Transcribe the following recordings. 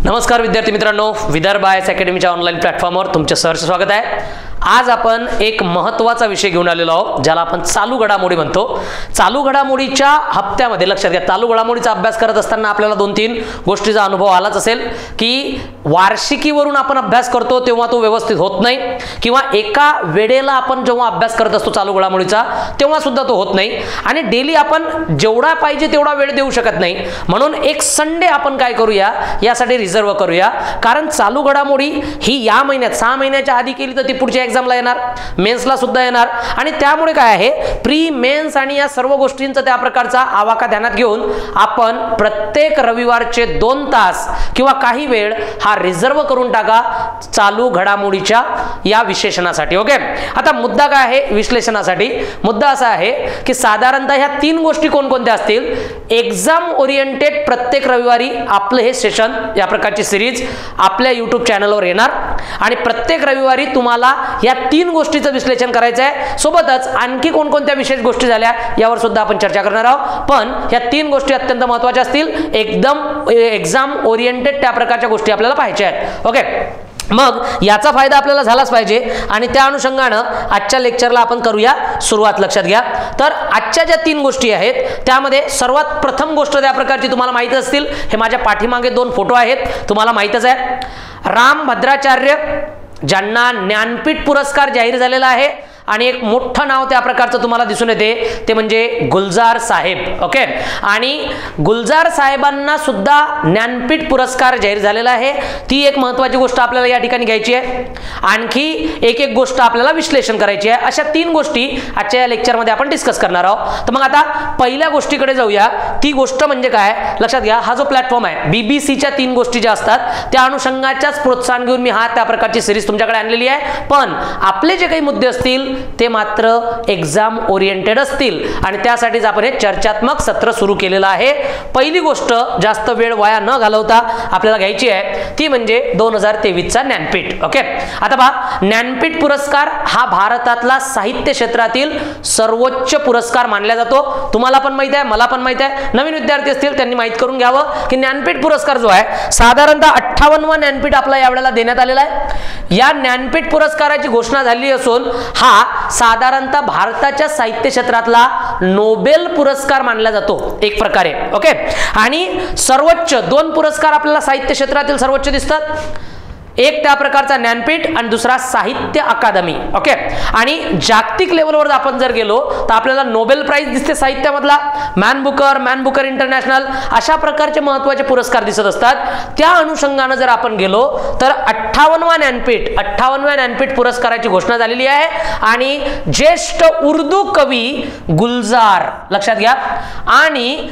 नमस्कार विद्यार्थी मित्रांनो, विदर्भ आयएस अकॅडमीच्या ऑनलाईन प्लॅटफॉर्मवर तुमचे सहर्ष स्वागत आहे। आज आपण एक महत्त्वाचा विषय घेऊन आलेलो आहोत, ज्याला आपण चालू घडामोडी म्हणतो। चालू घडामोडीच्या हप्त्यामध्ये लक्षात घ्या, चालू घडामोडीचा अभ्यास करत असताना आपल्याला 2-3 गोष्टीचा अनुभव आलाच असेल की वार्षिकीवरून आपण अभ्यास करतो तेव्हा तो व्यवस्थित होत नाही, किंवा एका वेळेला आपण जेव्हा अभ्यास करत असतो चालू घडामोडीचा तेव्हा सुद्धा तो होत नाही, आणि डेली आपण जेवढा पाहिजे तेवढा वेळ देऊ शकत नाही। म्हणून एक संडे आपण काय करूया, यासाठी रिझर्व करूया, कारण चालू घडामोडी ही या महिन्यात 6 महिन्याच्या आधी केली तर ती पुढच्या एक्झामला येणार, मेन्सला सुद्धा येणार, आणि त्यामुळे काय आहे, प्री मेन्स आणि या सर्व गोष्टींचा त्या प्रकारचा आवाका ध्यानात घेऊन आपण प्रत्येक रविवारचे 2 तास किंवा काही वेळ हा रिझर्व करून टाका चालू घडामोडीच्या या विश्लेषणासाठी। ओके, आता मुद्दा काय आहे विश्लेषणासाठी? मुद्दा असा आहे की साधारणतः ह्या 3 गोष्टी कोणकोणत्या असतील। एक्झाम ओरिएंटेड प्रत्येक रविवारी आपलं हे सेशन, या प्रकारची सिरीज आपल्या YouTube चॅनलवर येणार, आणि प्रत्येक रविवारी तुम्हाला या 3 गोष्टीचं विश्लेषण करायचं आहे। सोबतच आणखी कोणकोणत्या विशेष गोष्टी झाल्या यावर सुद्धा आपण चर्चा करणार आहोत, पण या 3 गोष्टी अत्यंत महत्त्वाच्या असतील, एकदम एक्झाम ओरिएंटेड त्या प्रकारच्या गोष्टी आपल्याला पाहायच्या आहेत। ओके, मग याचा फायदा आपल्याला झालाच पाहिजे, आणि त्या अनुषंगाने आजच्या लेक्चरला आपण करूया सुरुवात। लक्षात घ्या, तर आजच्या ज्या 3 गोष्टी आहेत त्यामध्ये सर्वात प्रथम गोष्ट त्या प्रकारची तुम्हाला माहिती असतील, हे माझ्या पाठीमागे 2 फोटो आहेत, तुम्हाला माहितच आहे। रामभद्राचार्य ज्यांना ज्ञानपीठ पुरस्कार जाहीर झालेला आहे, आणि एक मोठं नाव त्या प्रकारचं तुम्हाला दिसून येते, ते म्हणजे गुलजार साहेब। ओके, आणि गुलजार साहेबांना सुद्धा ज्ञानपीठ पुरस्कार जाहीर झालेला आहे, ती एक महत्त्वाची गोष्ट आपल्याला या ठिकाणी घ्यायची आहे। आणखी एक गोष्ट आपल्याला विश्लेषण करायची आहे। अशा 3 गोष्टी आजच्या या लेक्चरमध्ये आपण डिस्कस करणार आहोत। तर मग आता पहिल्या गोष्टीकडे जाऊया। ती गोष्ट म्हणजे काय, लक्षात घ्या, हा जो प्लॅटफॉर्म आहे बीबीसीच्या 3 गोष्टी ज्या असतात त्या अनुषंगाच्याच प्रोत्साहन घेऊन मी त्या प्रकारची सिरीज तुमच्याकडे आणलेली आहे, पण आपले जे काही मुद्दे असतील ते मात्र एक्झाम ओरिएंटेड असतील, आणि त्यासाठीच आपण हे चर्चात्मक सत्र सुरू केलेलं आहे। पहिली गोष्ट जास्त वेळ वाया न घालवता आपल्याला घ्यायची आहे, ती म्हणजे 2023चा ज्ञानपीठ। ओके, आता पहा, ज्ञानपीठ पुरस्कार हा भारतातला साहित्य क्षेत्रातील सर्वोच्च पुरस्कार मानला जातो। तुम्हाला पण माहिती आहे, मला पण माहिती आहे, नवीन विद्यार्थी असतील त्यांनी माहित करून घ्यावं की ज्ञानपीठ पुरस्कार जो आहे साधारणतः 58वां ज्ञानपीठ आपला यावेळेला देण्यात आलेला आहे। या ज्ञानपीठ पुरस्काराची घोषणा झाली असून हा साधारणतः भारताच्या साहित्य क्षेत्रातला नोबेल पुरस्कार मानला जातो एक प्रकारे। ओके, आणि सर्वोच्च 2 पुरस्कार आपल्याला साहित्य क्षेत्रातील सर्वोच्च दिसतात, एक त्या प्रकारचा ज्ञानपीठ आणि दुसरा साहित्य अकादमी। ओके, आणि जागतिक लेवलवर आपण जर गेलो तर आपल्याला नोबेल प्राइज दिसते साहित्यामधला, मॅन बुकर इंटरनॅशनल, अशा प्रकारचे महत्त्वाचे पुरस्कार दिसत असतात। त्या अनुषंगाने जर आपण गेलो तर 58व्या ज्ञानपीठ पुरस्काराची घोषणा झालेली आहे, आणि ज्येष्ठ उर्दू कवी गुलजार, लक्षात घ्या, आणि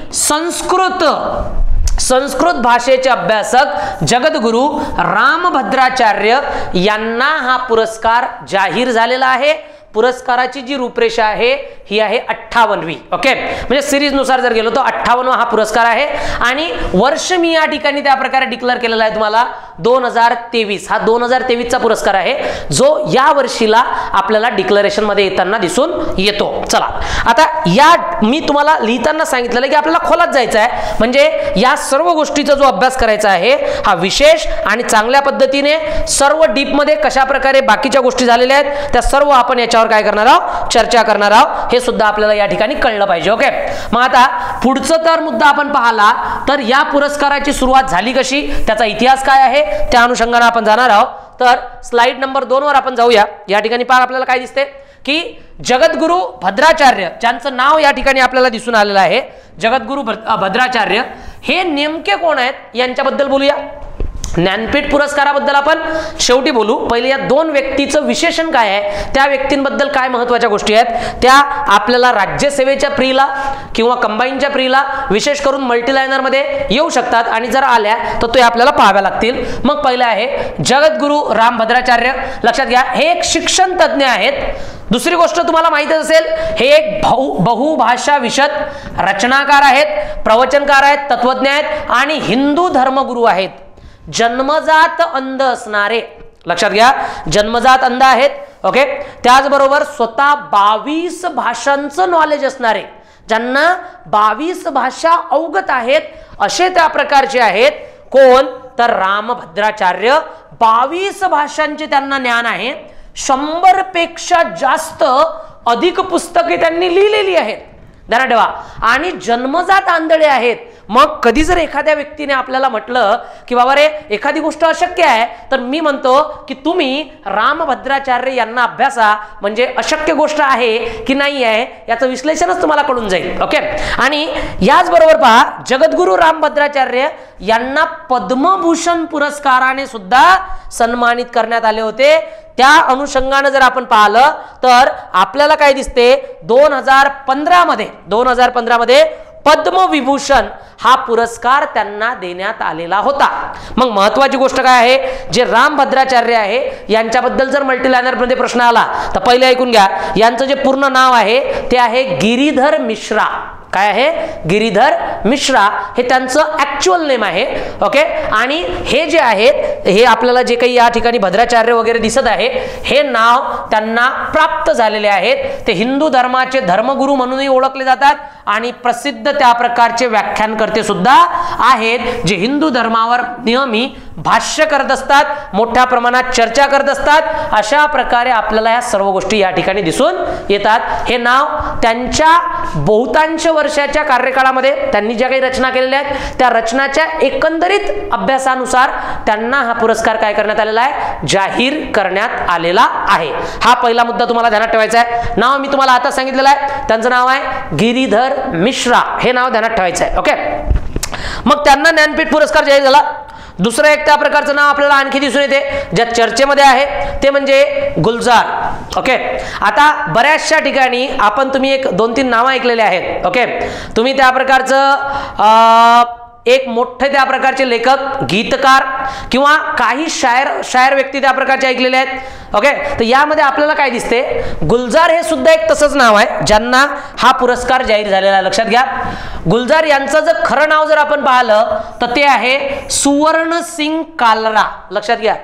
संस्कृत भाषेचे अभ्यासक जगद्गुरु रामभद्राचार्य यांना हा पुरस्कार जाहीर झालेला आहे। पुरस्काराची जी रूपरेषा आहे ही आहे 58वी। ओके, म्हणजे सिरीज नुसार जर गेलो तर 58वा हा पुरस्कार आहे, आणि वर्ष मी या ठिकाणी त्या प्रकारे डिक्लेअर केलेला आहे तुम्हाला 2023, हा 2023चा पुरस्कार आहे, जो या वर्षीला आपल्याला डिक्लेरेशन मध्ये येताना दिसून येतो। चला, आता या मी तुम्हाला लिहिताना सांगितलेलं की आपल्याला खोलात जायचं आहे, म्हणजे या सर्व गोष्टीचा जो अभ्यास करायचा आहे हा विशेष आणि चांगल्या पद्धतीने सर्व डीप मध्ये कशा प्रकारे बाकीच्या गोष्टी झालेल्या आहेत त्या सर्व आपण याच्या काय करणार आहोत, चर्चा करणार आहोत, हे सुद्धा आपल्याला या ठिकाणी कळलं पाहिजे। ओके, मग आता पुढचं तर मुद्दा आपण पाहिला तर या पुरस्काराची सुरुवात झाली कशी, त्याचा इतिहास काय आहे, त्या अनुषंगाने आपण जाणार आहोत। तर स्लाइड नंबर 2 वर आपण जाऊया। या ठिकाणी पहा आपल्याला काय दिसते की जगद्गुरु भद्राचार्य, ज्यांचं नाव या ठिकाणी आपल्याला दिसून आलेलं आहे, जगद्गुरु भद्राचार्य हे नेमके कोण आहेत यांच्याबद्दल बोलूया। ज्ञानपीठ पुरस्काराबद्दल आपण शेवटी बोलू, पहिले या 2 व्यक्तीचं विशेषण काय आहे, त्या व्यक्तींबद्दल काय महत्त्वाच्या गोष्टी आहेत त्या आपल्याला राज्यसेवेच्या प्रीला किंवा कंबाईनच्या प्रीला विशेष करून मल्टीलायनर मध्ये येऊ शकतात, आणि जर आल्या तर ते आपल्याला पाहाव्या लागतील। मग पहिलं आहे जगद्गुरु रामभद्राचार्य। लक्षात घ्या, हे एक शिक्षण तज्ञ आहेत। दुसरी गोष्ट तुम्हाला माहिती असेल, हे एक बहुभाषा विशद रचनाकार आहेत, प्रवचनकार आहेत, तत्वज्ञ आहेत, आणि हिंदू धर्मगुरू आहेत। जन्मजात अंध असणारे, लक्षात घ्या, जन्मजात अंध आहेत। ओके, त्याचबरोबर स्वतः 22 भाषांचं नॉलेज असणारे, ज्यांना 22 भाषा अवगत आहेत, असे त्या प्रकारचे आहेत। कोण? तर रामभद्राचार्य 22 भाषांचे त्यांना ज्ञान आहे, 100 पेक्षा जास्त अधिक पुस्तके त्यांनी लिहिलेली आहेत, ध्यानात ठेवा, आणि जन्मजात आंधळे आहेत. मग कधी जर एखाद्या व्यक्तीने आपल्याला म्हटलं की बाबा रे एखादी गोष्ट अशक्य आहे, तर मी म्हणतो की तुम्ही रामभद्राचार्य यांना अभ्यासा, म्हणजे अशक्य गोष्ट आहे की नाही आहे याचं विश्लेषणच तुम्हाला कळून जाईल. ओके. आणि याचबरोबर पहा, जगद्गुरु रामभद्राचार्य यांना पद्मभूषण पुरस्काराने सुद्धा सन्मानित करण्यात आले होते. त्या अनुषंगाने जर आपण पाहिलं तर आपल्याला काय दिसते, 2015 मध्ये पद्मविभूषण हा पुरस्कार त्यांना देण्यात आलेला होता. मग महत्वाची गोष्ट काय आहे, जे रामभद्राचार्य आहे यांच्याबद्दल जर मल्टीलायनर मध्ये प्रश्न आला तर पहिले ऐकून घ्या, यांचं जे पूर्ण नाव आहे ते आहे गिरीधर मिश्रा. काय आहे, गिरीधर मिश्रा हे त्यांचं ऍक्च्युअल नेम आहे. ओके. आणि हे जे आहेत, हे आपल्याला जे काही या ठिकाणी भद्राचार्य वगैरे दिसत आहे, हे नाव त्यांना प्राप्त झालेले आहेत. ते हिंदू धर्माचे धर्मगुरू म्हणूनही ओळखले जातात आणि प्रसिद्ध त्या प्रकारचे व्याख्यानकर्ते सुद्धा आहेत, जे हिंदू धर्मावर नेहमी भाष्य करत असतात, मोठ्या प्रमाणात चर्चा करत असतात. अशा प्रकारे आपल्याला या सर्व गोष्टी या ठिकाणी दिसून येतात. हे नाव त्यांच्या बहुतांश वर्षाच्या कार्यकाळामध्ये त्यांनी ज्या काही रचना केलेल्या आहेत त्या रचनाच्या एकंदरीत अभ्यासानुसार त्यांना हा पुरस्कार काय करण्यात आलेला आहे, जाहीर करण्यात आलेला आहे. हा पहिला मुद्दा तुम्हाला ध्यानात ठेवायचा आहे. नाव मी तुम्हाला आता सांगितलेलं आहे, त्यांचं नाव आहे गिरीधर मिश्रा, हे नाव ध्यानात ठेवायचं आहे. ओके. मग त्यांना ज्ञानपीठ पुरस्कार जाहीर झाला. दुसरं एक त्या प्रकारचं नाव आपल्याला आणखी दिसून येते ज्या चर्चेमध्ये आहे, ते म्हणजे गुलजार. ओके. आता बऱ्याचशा ठिकाणी तुम्ही एक 2-3 नावं ऐकलेले आहेत. ओके. तुम्ही त्या प्रकारचं एक मोठे त्या प्रकारचे लेखक, गीतकार किंवा काही शायर व्यक्ती त्या प्रकारचे ऐकलेले आहेत. ओके. तर यामध्ये आपल्याला काय दिसते, गुलजार हे सुद्धा एक तसंच नाव आहे ज्यांना हा पुरस्कार जाहीर झालेला आहे. लक्षात घ्या, गुलजार यांचं जर खरं नाव जर आपण पाहिलं तर ते आहे सुवर्ण सिंग कालरा. लक्षात घ्या,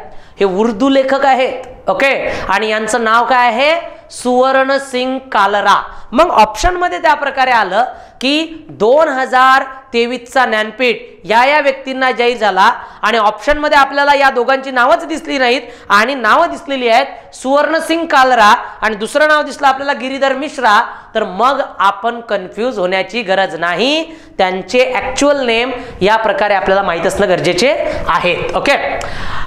हे उर्दू लेखक आहेत. ओके. आणि यांचं नाव काय आहे, सुवर्ण सिंग कालरा. मग ऑप्शन मध्ये त्या प्रकारे आलं की 2023चा ज्ञानपीठ या व्यक्तींना जाहीर झाला, आणि ऑप्शन मध्ये आपल्याला या दोघांची नावच दिसली नाहीत, आणि नावं दिसलेली आहेत सुवर्ण सिंग कालरा आणि दुसरं नाव दिसलं आपल्याला गिरीधर मिश्रा. तर मग आपण कन्फ्यूज होण्याची गरज नाही, त्यांचे ऍक्च्युअल नेम या प्रकारे आपल्याला माहित असणं गरजेचे आहे. ओके.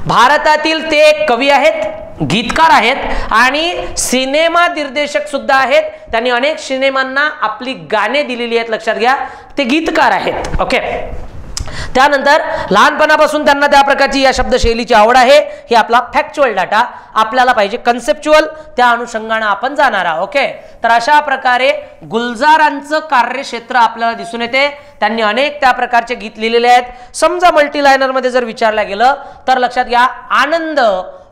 भारतातील ते कवी आहेत, गीतकार आहेत आणि सिनेमा दिग्दर्शक सुद्धा आहेत. त्यांनी अनेक सिनेमांना आपली गाणे दिलेली आहेत. लक्षात घ्या, ते गीतकार आहेत. ओके. त्यानंतर लहानपणापासून त्यांना त्या प्रकारची या शब्दशैलीची आवड आहे. हे आपला फॅक्च्युअल डाटा आपल्याला पाहिजे, कन्सेप्च्युअल त्या अनुषंगाने आपण जाणार आहोत. ओके. तर अशा प्रकारे गुलजारांचं कार्यक्षेत्र आपल्याला दिसून येते. त्यांनी अनेक त्या प्रकारचे गीत लिहिलेले आहेत. समजा मल्टीलायनर मध्ये जर विचारलं गेलं तर लक्षात घ्या, आनंद,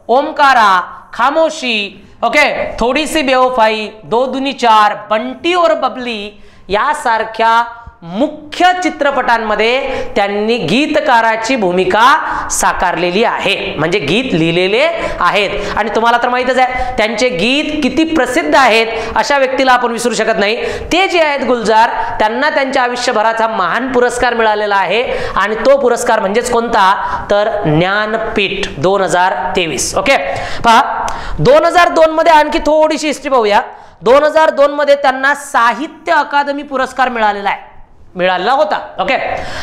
ओमकारा, खामोशी, ओके, थोडी सी बेवफाई, 2 दूनी 4, बंटी और बबली यासारख्या मुख्य चित्रपटांमध्ये त्यांनी गीतकाराची भूमिका साकारलेली आहे, म्हणजे गीत लिहिलेले आहेत. आणि तुम्हाला तर माहितच आहे त्यांचे गीत किती प्रसिद्ध आहेत, अशा व्यक्तीला आपण विसरू शकत नाही. ते जे आहेत गुलजार, त्यांना त्यांच्या आयुष्यभराचा महान पुरस्कार मिळालेला आहे, आणि तो पुरस्कार म्हणजेच कोणता, तर ज्ञानपीठ 2023. ओके. पहा, 2002 मध्ये आणखी थोडीशी हिस्ट्री पाहूया. 2002 मध्ये त्यांना साहित्य अकादमी पुरस्कार मिळालेला होता. ओके.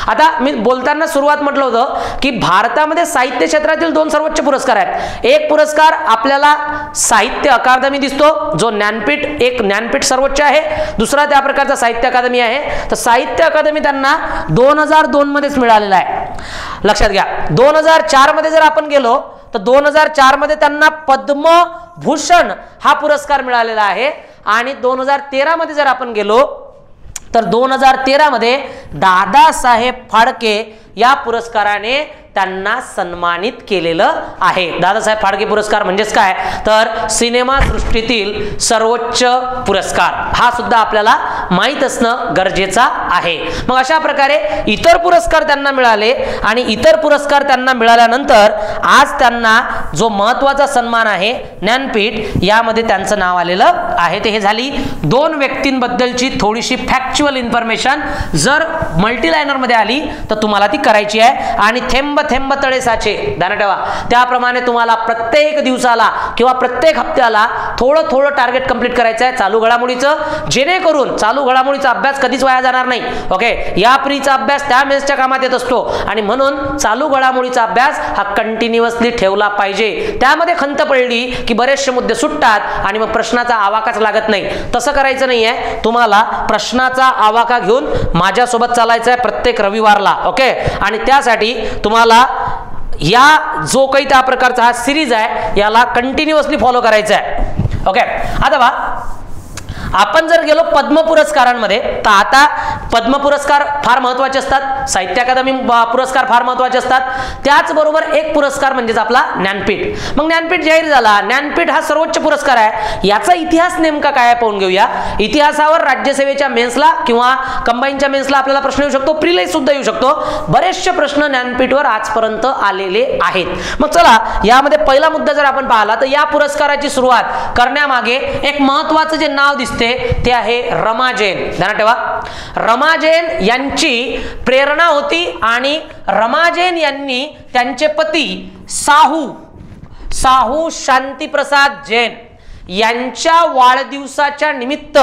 आता मी बोलताना सुरुवात म्हटलं होतं की भारतामध्ये साहित्य क्षेत्रातील 2 सर्वोच्च पुरस्कार आहेत. एक पुरस्कार आपल्याला साहित्य अकादमी दिसतो, जो एक ज्ञानपीठ सर्वोच्च आहे. दुसरा त्या प्रकारचा साहित्य अकादमी आहे. तर साहित्य अकादमी त्यांना 2002 मध्येच मिळालेला आहे. लक्षात घ्या, 2004 मध्ये जर आपण गेलो तर 2004 मध्ये त्यांना पद्मभूषण हा पुरस्कार मिळालेला आहे. आणि 2013 मध्ये जर आपण गेलो तर 2013 मध्ये दादासाहेब फाळके या पुरस्काराने त्यांना सन्मानित केलेलं आहे. दादासाहेब फाळके पुरस्कार म्हणजेच काय, तर सिनेमा सृष्टीतील सर्वोच्च पुरस्कार. हा सुद्धा आपल्याला माहित असणं गरजेचं आहे. मग अशा प्रकारे इतर पुरस्कार त्यांना मिळाले, आणि इतर पुरस्कार त्यांना मिळाल्यानंतर आज त्यांना जो महत्वाचा सन्मान आहे ज्ञानपीठ, यामध्ये त्यांचं नाव आलेलं आहे. ते हे झाली 2 व्यक्तींबद्दलची थोडीशी फॅक्च्युअल इन्फॉर्मेशन. जर मल्टीलायनर मध्ये आली तर तुम्हाला ती करायची आहे आणि थेंब थेंब तळे साचे ध्यानात ठेवा. त्याप्रमाणे तुम्हाला प्रत्येक दिवसाला किंवा प्रत्येक हप्त्याला थोडं थोडं टार्गेट कंप्लीट करायचं आहे चालू घडामोडीचं, जेणेकरून चालू घडामोडीचा अभ्यास कधीच वाया जाणार नाही. ओके, या प्रीचा अभ्यास त्या मेन्सच्या कामात येत असतो आणि म्हणून चालू घडामोडीचा अभ्यास हा कंटिन्युअसली ठेवला पाहिजे. त्यामध्ये खंत पडली की बरेचसे मुद्दे सुटतात आणि मग प्रश्नाचा आवाकाच लागत नाही. तसं करायचं नाहीये. तुम्हाला प्रश्नाचा आवाका घेऊन माझ्यासोबत चालायचं आहे प्रत्येक रविवारला. ओके, आणि त्यासाठी तुम्हाला या जो काही त्या प्रकारचा हा सिरीज आहे याला कंटिन्युअसली फॉलो करायचा आहे. ओके, आता बा आपण जर गेलो पद्म पुरस्कारांमध्ये तर आता पद्म पुरस्कार फार महत्त्वाचे असतात, साहित्य अकादमी पुरस्कार फार महत्त्वाचे असतात. त्याचबरोबर एक पुरस्कार म्हणजेच आपला ज्ञानपीठ. मग ज्ञानपीठ जाहीर झाला. ज्ञानपीठ हा सर्वोच्च पुरस्कार आहे. याचा इतिहास नेमका काय आहे पाहून घेऊया. इतिहासावर राज्यसेवेच्या मेन्सला किंवा कंबाईनच्या मेन्सला आपल्याला प्रश्न येऊ शकतो, प्रीलाही सुद्धा येऊ शकतो. बरेचसे प्रश्न ज्ञानपीठवर आजपर्यंत आलेले आहेत. मग चला यामध्ये पहिला मुद्दा जर आपण पाहिला तर या पुरस्काराची सुरुवात करण्यामागे एक महत्त्वाचं जे नाव दिसते ते आहे रमा जैन. ध्यानात ठेवा, रमा जैन यांची प्रेरणा होती आणि रमा जैन यांनी त्यांचे पती साहू शांतीप्रसाद जैन यांच्या वाढदिवसाच्या निमित्त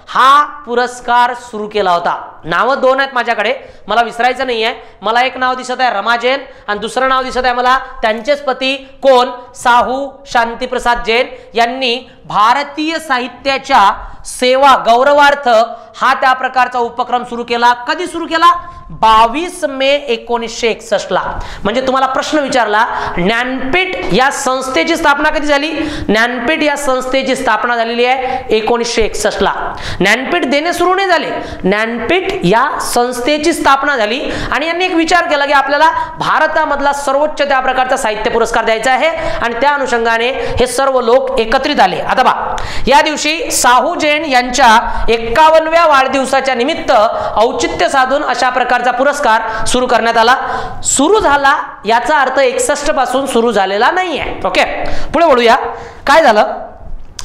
हा पुरस्कार सुरू केला होता. नावं दोन आहेत माझ्याकडे, मला विसरायचं नाहीये. मला एक नाव दिसत आहे रमा जैन आणि दुसरं नाव दिसत आहे मला त्यांचेच पती कोण, साहू शांतीप्रसाद जैन यांनी भारतीय साहित्याच्या सेवा गौरवार्थ हा त्या प्रकारचा उपक्रम सुरू केला. कधी सुरू केला? 22 मे 1961 ला. म्हणजे तुम्हाला प्रश्न विचारला ज्ञानपीठ या संस्थेची स्थापना कधी झाली? ज्ञानपीठ या संस्थेची स्थापना झालेली आहे 1961 ला. ज्ञानपीठ देणे सुरू नाही झाले, ज्ञानपीठ या संस्थेची स्थापना झाली आणि यांनी एक विचार केला की आपल्याला भारतामधला सर्वोच्च त्या प्रकारचा साहित्य पुरस्कार द्यायचा आहे आणि त्या अनुषंगाने हे सर्व लोक एकत्रित आले. आता बा या दिवशी साहू जैन यांच्या 51व्या वाढदिवसाच्या निमित्त औचित्य साधून अशा प्रकारचा पुरस्कार सुरू करण्यात आला. सुरू झाला याचा अर्थ 61 पासून सुरू झालेला नाहीये. ओके, पुढे वळूया. काय झालं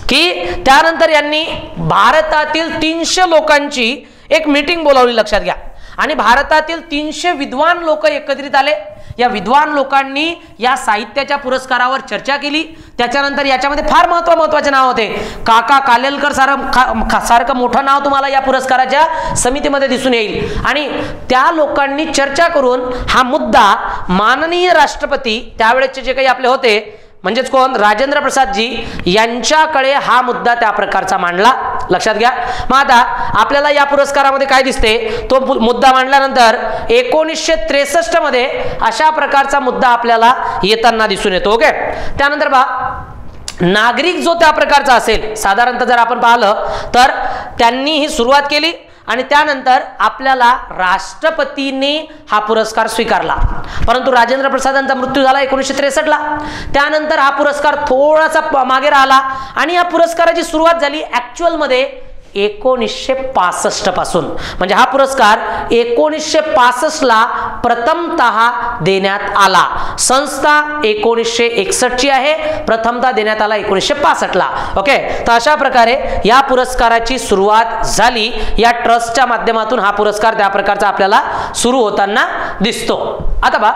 की त्यानंतर यांनी भारतातील 300 लोकांची एक मीटिंग बोलावली, लक्षात घ्या. आणि भारतातील 300 विद्वान लोक एकत्रित आले. या विद्वान लोकांनी या साहित्याच्या पुरस्कारावर चर्चा केली. त्याच्यानंतर याच्यामध्ये फार महत्वाचे नाव होते. काका कालेलकर सारखं मोठं नाव तुम्हाला या पुरस्काराच्या समितीमध्ये दिसून येईल. आणि त्या लोकांनी चर्चा करून हा मुद्दा माननीय राष्ट्रपती त्यावेळेचे जे काही आपले होते म्हणजेच कोण, राजेंद्र प्रसाद जी यांच्याकडे हा मुद्दा त्या प्रकारचा मांडला. लक्षात घ्या. मग आता आपल्याला या पुरस्कारामध्ये काय दिसते, तो मुद्दा मांडल्यानंतर 1963 मध्ये अशा प्रकारचा मुद्दा आपल्याला येताना दिसून येतो. ओके, त्यानंतर नागरिक जो त्या प्रकारचा असेल साधारणतः जर आपण पाहिलं तर त्यांनी ही सुरुवात केली आणि त्यानंतर आपल्याला राष्ट्रपतींनी हा पुरस्कार स्वीकारला. परंतु राजेंद्र प्रसादांचा मृत्यू झाला 1963 ला. त्यानंतर हा पुरस्कार थोडासा मागे राहिला आणि या पुरस्काराची सुरुवात झाली ऍक्च्युअल मध्ये 1965 पासून. म्हणजे हा पुरस्कार 1965 ला प्रथमतः देण्यात आला. संस्था 1961 ची आहे, प्रथमतः देण्यात आला 1965 ला. ओके, तर अशा प्रकारे या पुरस्काराची सुरुवात झाली. या ट्रस्टच्या माध्यमातून हा पुरस्कार त्या प्रकारचा आपल्याला सुरू होताना दिसतो. आता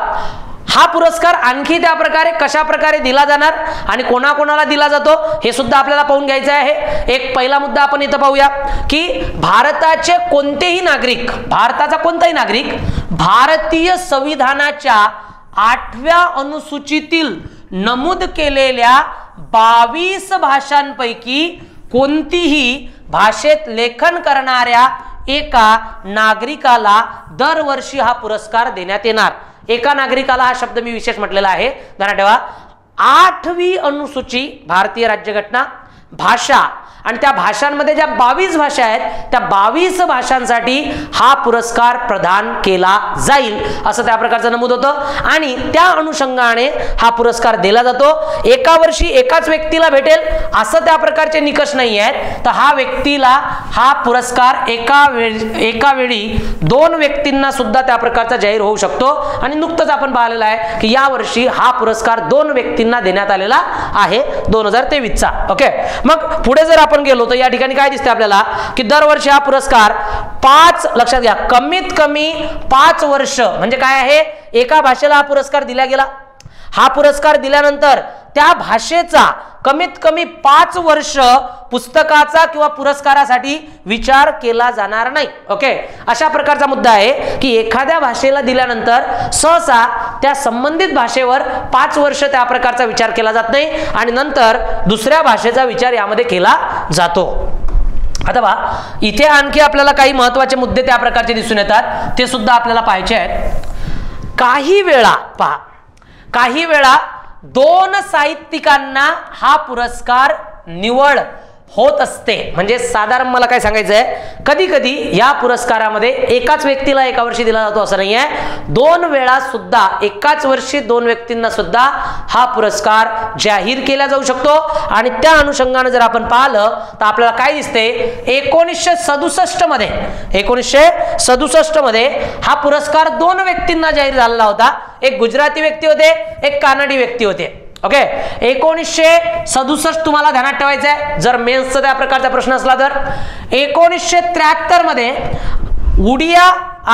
हा पुरस्कार आणखी त्या प्रकारे कशा प्रकारे दिला जाणार आणि कोणाकोणाला दिला जातो हे सुद्धा आपल्याला पाहून घ्यायचं आहे. एक पहिला मुद्दा आपण इथं पाहूया की भारताचे कोणतेही नागरिक, भारताचा कोणताही नागरिक भारतीय संविधानाच्या 8व्या अनुसूचीतील नमूद केलेल्या 22 भाषांपैकी कोणतीही भाषेत लेखन करणाऱ्या एका नागरिकाला दरवर्षी हा पुरस्कार देण्यात येणार. एका नागरिकाला हा शब्द मी विशेष म्हटलेला आहे, ध्यानात ठेवा. 8वी अनुसूची भारतीय राज्यघटना, भाषा आणि त्या भाषांमध्ये ज्या 22 भाषा आहेत त्या 22 भाषांसाठी हा पुरस्कार प्रदान केला जाईल असं त्या प्रकारचं नमूद होतं आणि त्या अनुषंगाने हा पुरस्कार दिला जातो. एका वर्षी एकाच व्यक्तीला भेटेल असं त्या प्रकारचे निकष नाही आहेत. तर हा व्यक्तीला हा पुरस्कार एका वेळी 2 व्यक्तींना सुद्धा त्या प्रकारचा जाहीर होऊ शकतो आणि नुकतंच आपण पाहिलेलं आहे की या वर्षी हा पुरस्कार 2 व्यक्तींना देण्यात आलेला आहे 2023 चा. ओके, मग पुढे जर आपण गेलो तर या ठिकाणी काय दिसते आपल्याला की दरवर्षी हा पुरस्कार 5 लक्षात घ्या, कमीत कमी 5 वर्ष म्हणजे काय आहे, एका भाषेला हा पुरस्कार दिला गेला, हा पुरस्कार दिल्यानंतर त्या भाषेचा कमीत कमी 5 वर्ष पुस्तकाचा किंवा पुरस्कारासाठी विचार केला जाणार नाही. ओके, अशा प्रकारचा मुद्दा आहे की एखाद्या भाषेला दिल्यानंतर सहसा त्या संबंधित भाषेवर 5 वर्ष त्या प्रकारचा विचार केला जात नाही आणि नंतर दुसऱ्या भाषेचा विचार यामध्ये केला जातो. आता पहा, इथे आणखी आपल्याला काही महत्त्वाचे मुद्दे त्या प्रकारचे दिसून येतात, ते सुद्धा आपल्याला पाहायचे आहेत. काही वेळा पहा, काही वेळा 2 साहित्यिकांना हा पुरस्कार निवड होत असते. म्हणजे साधारण मला काय सांगायचं आहे, कधी कधी या पुरस्कारामध्ये एकाच व्यक्तीला एका वर्षी दिला जातो असं नाही आहे, 2 वेळा सुद्धा एकाच वर्षी 2 व्यक्तींना सुद्धा हा पुरस्कार जाहीर केला जाऊ शकतो. आणि त्या अनुषंगाने जर आपण पाहिलं तर आपल्याला काय दिसते, 1967 मध्ये हा पुरस्कार 2 व्यक्तींना जाहीर झालेला होता. एक गुजराती व्यक्ती होते, एक कानडी व्यक्ती होते. ओके, 1967 तुम्हाला ध्यानात ठेवायचं आहे जर मेन्सचा त्या प्रकारचा प्रश्न असला तर. 1973 मध्ये उडिया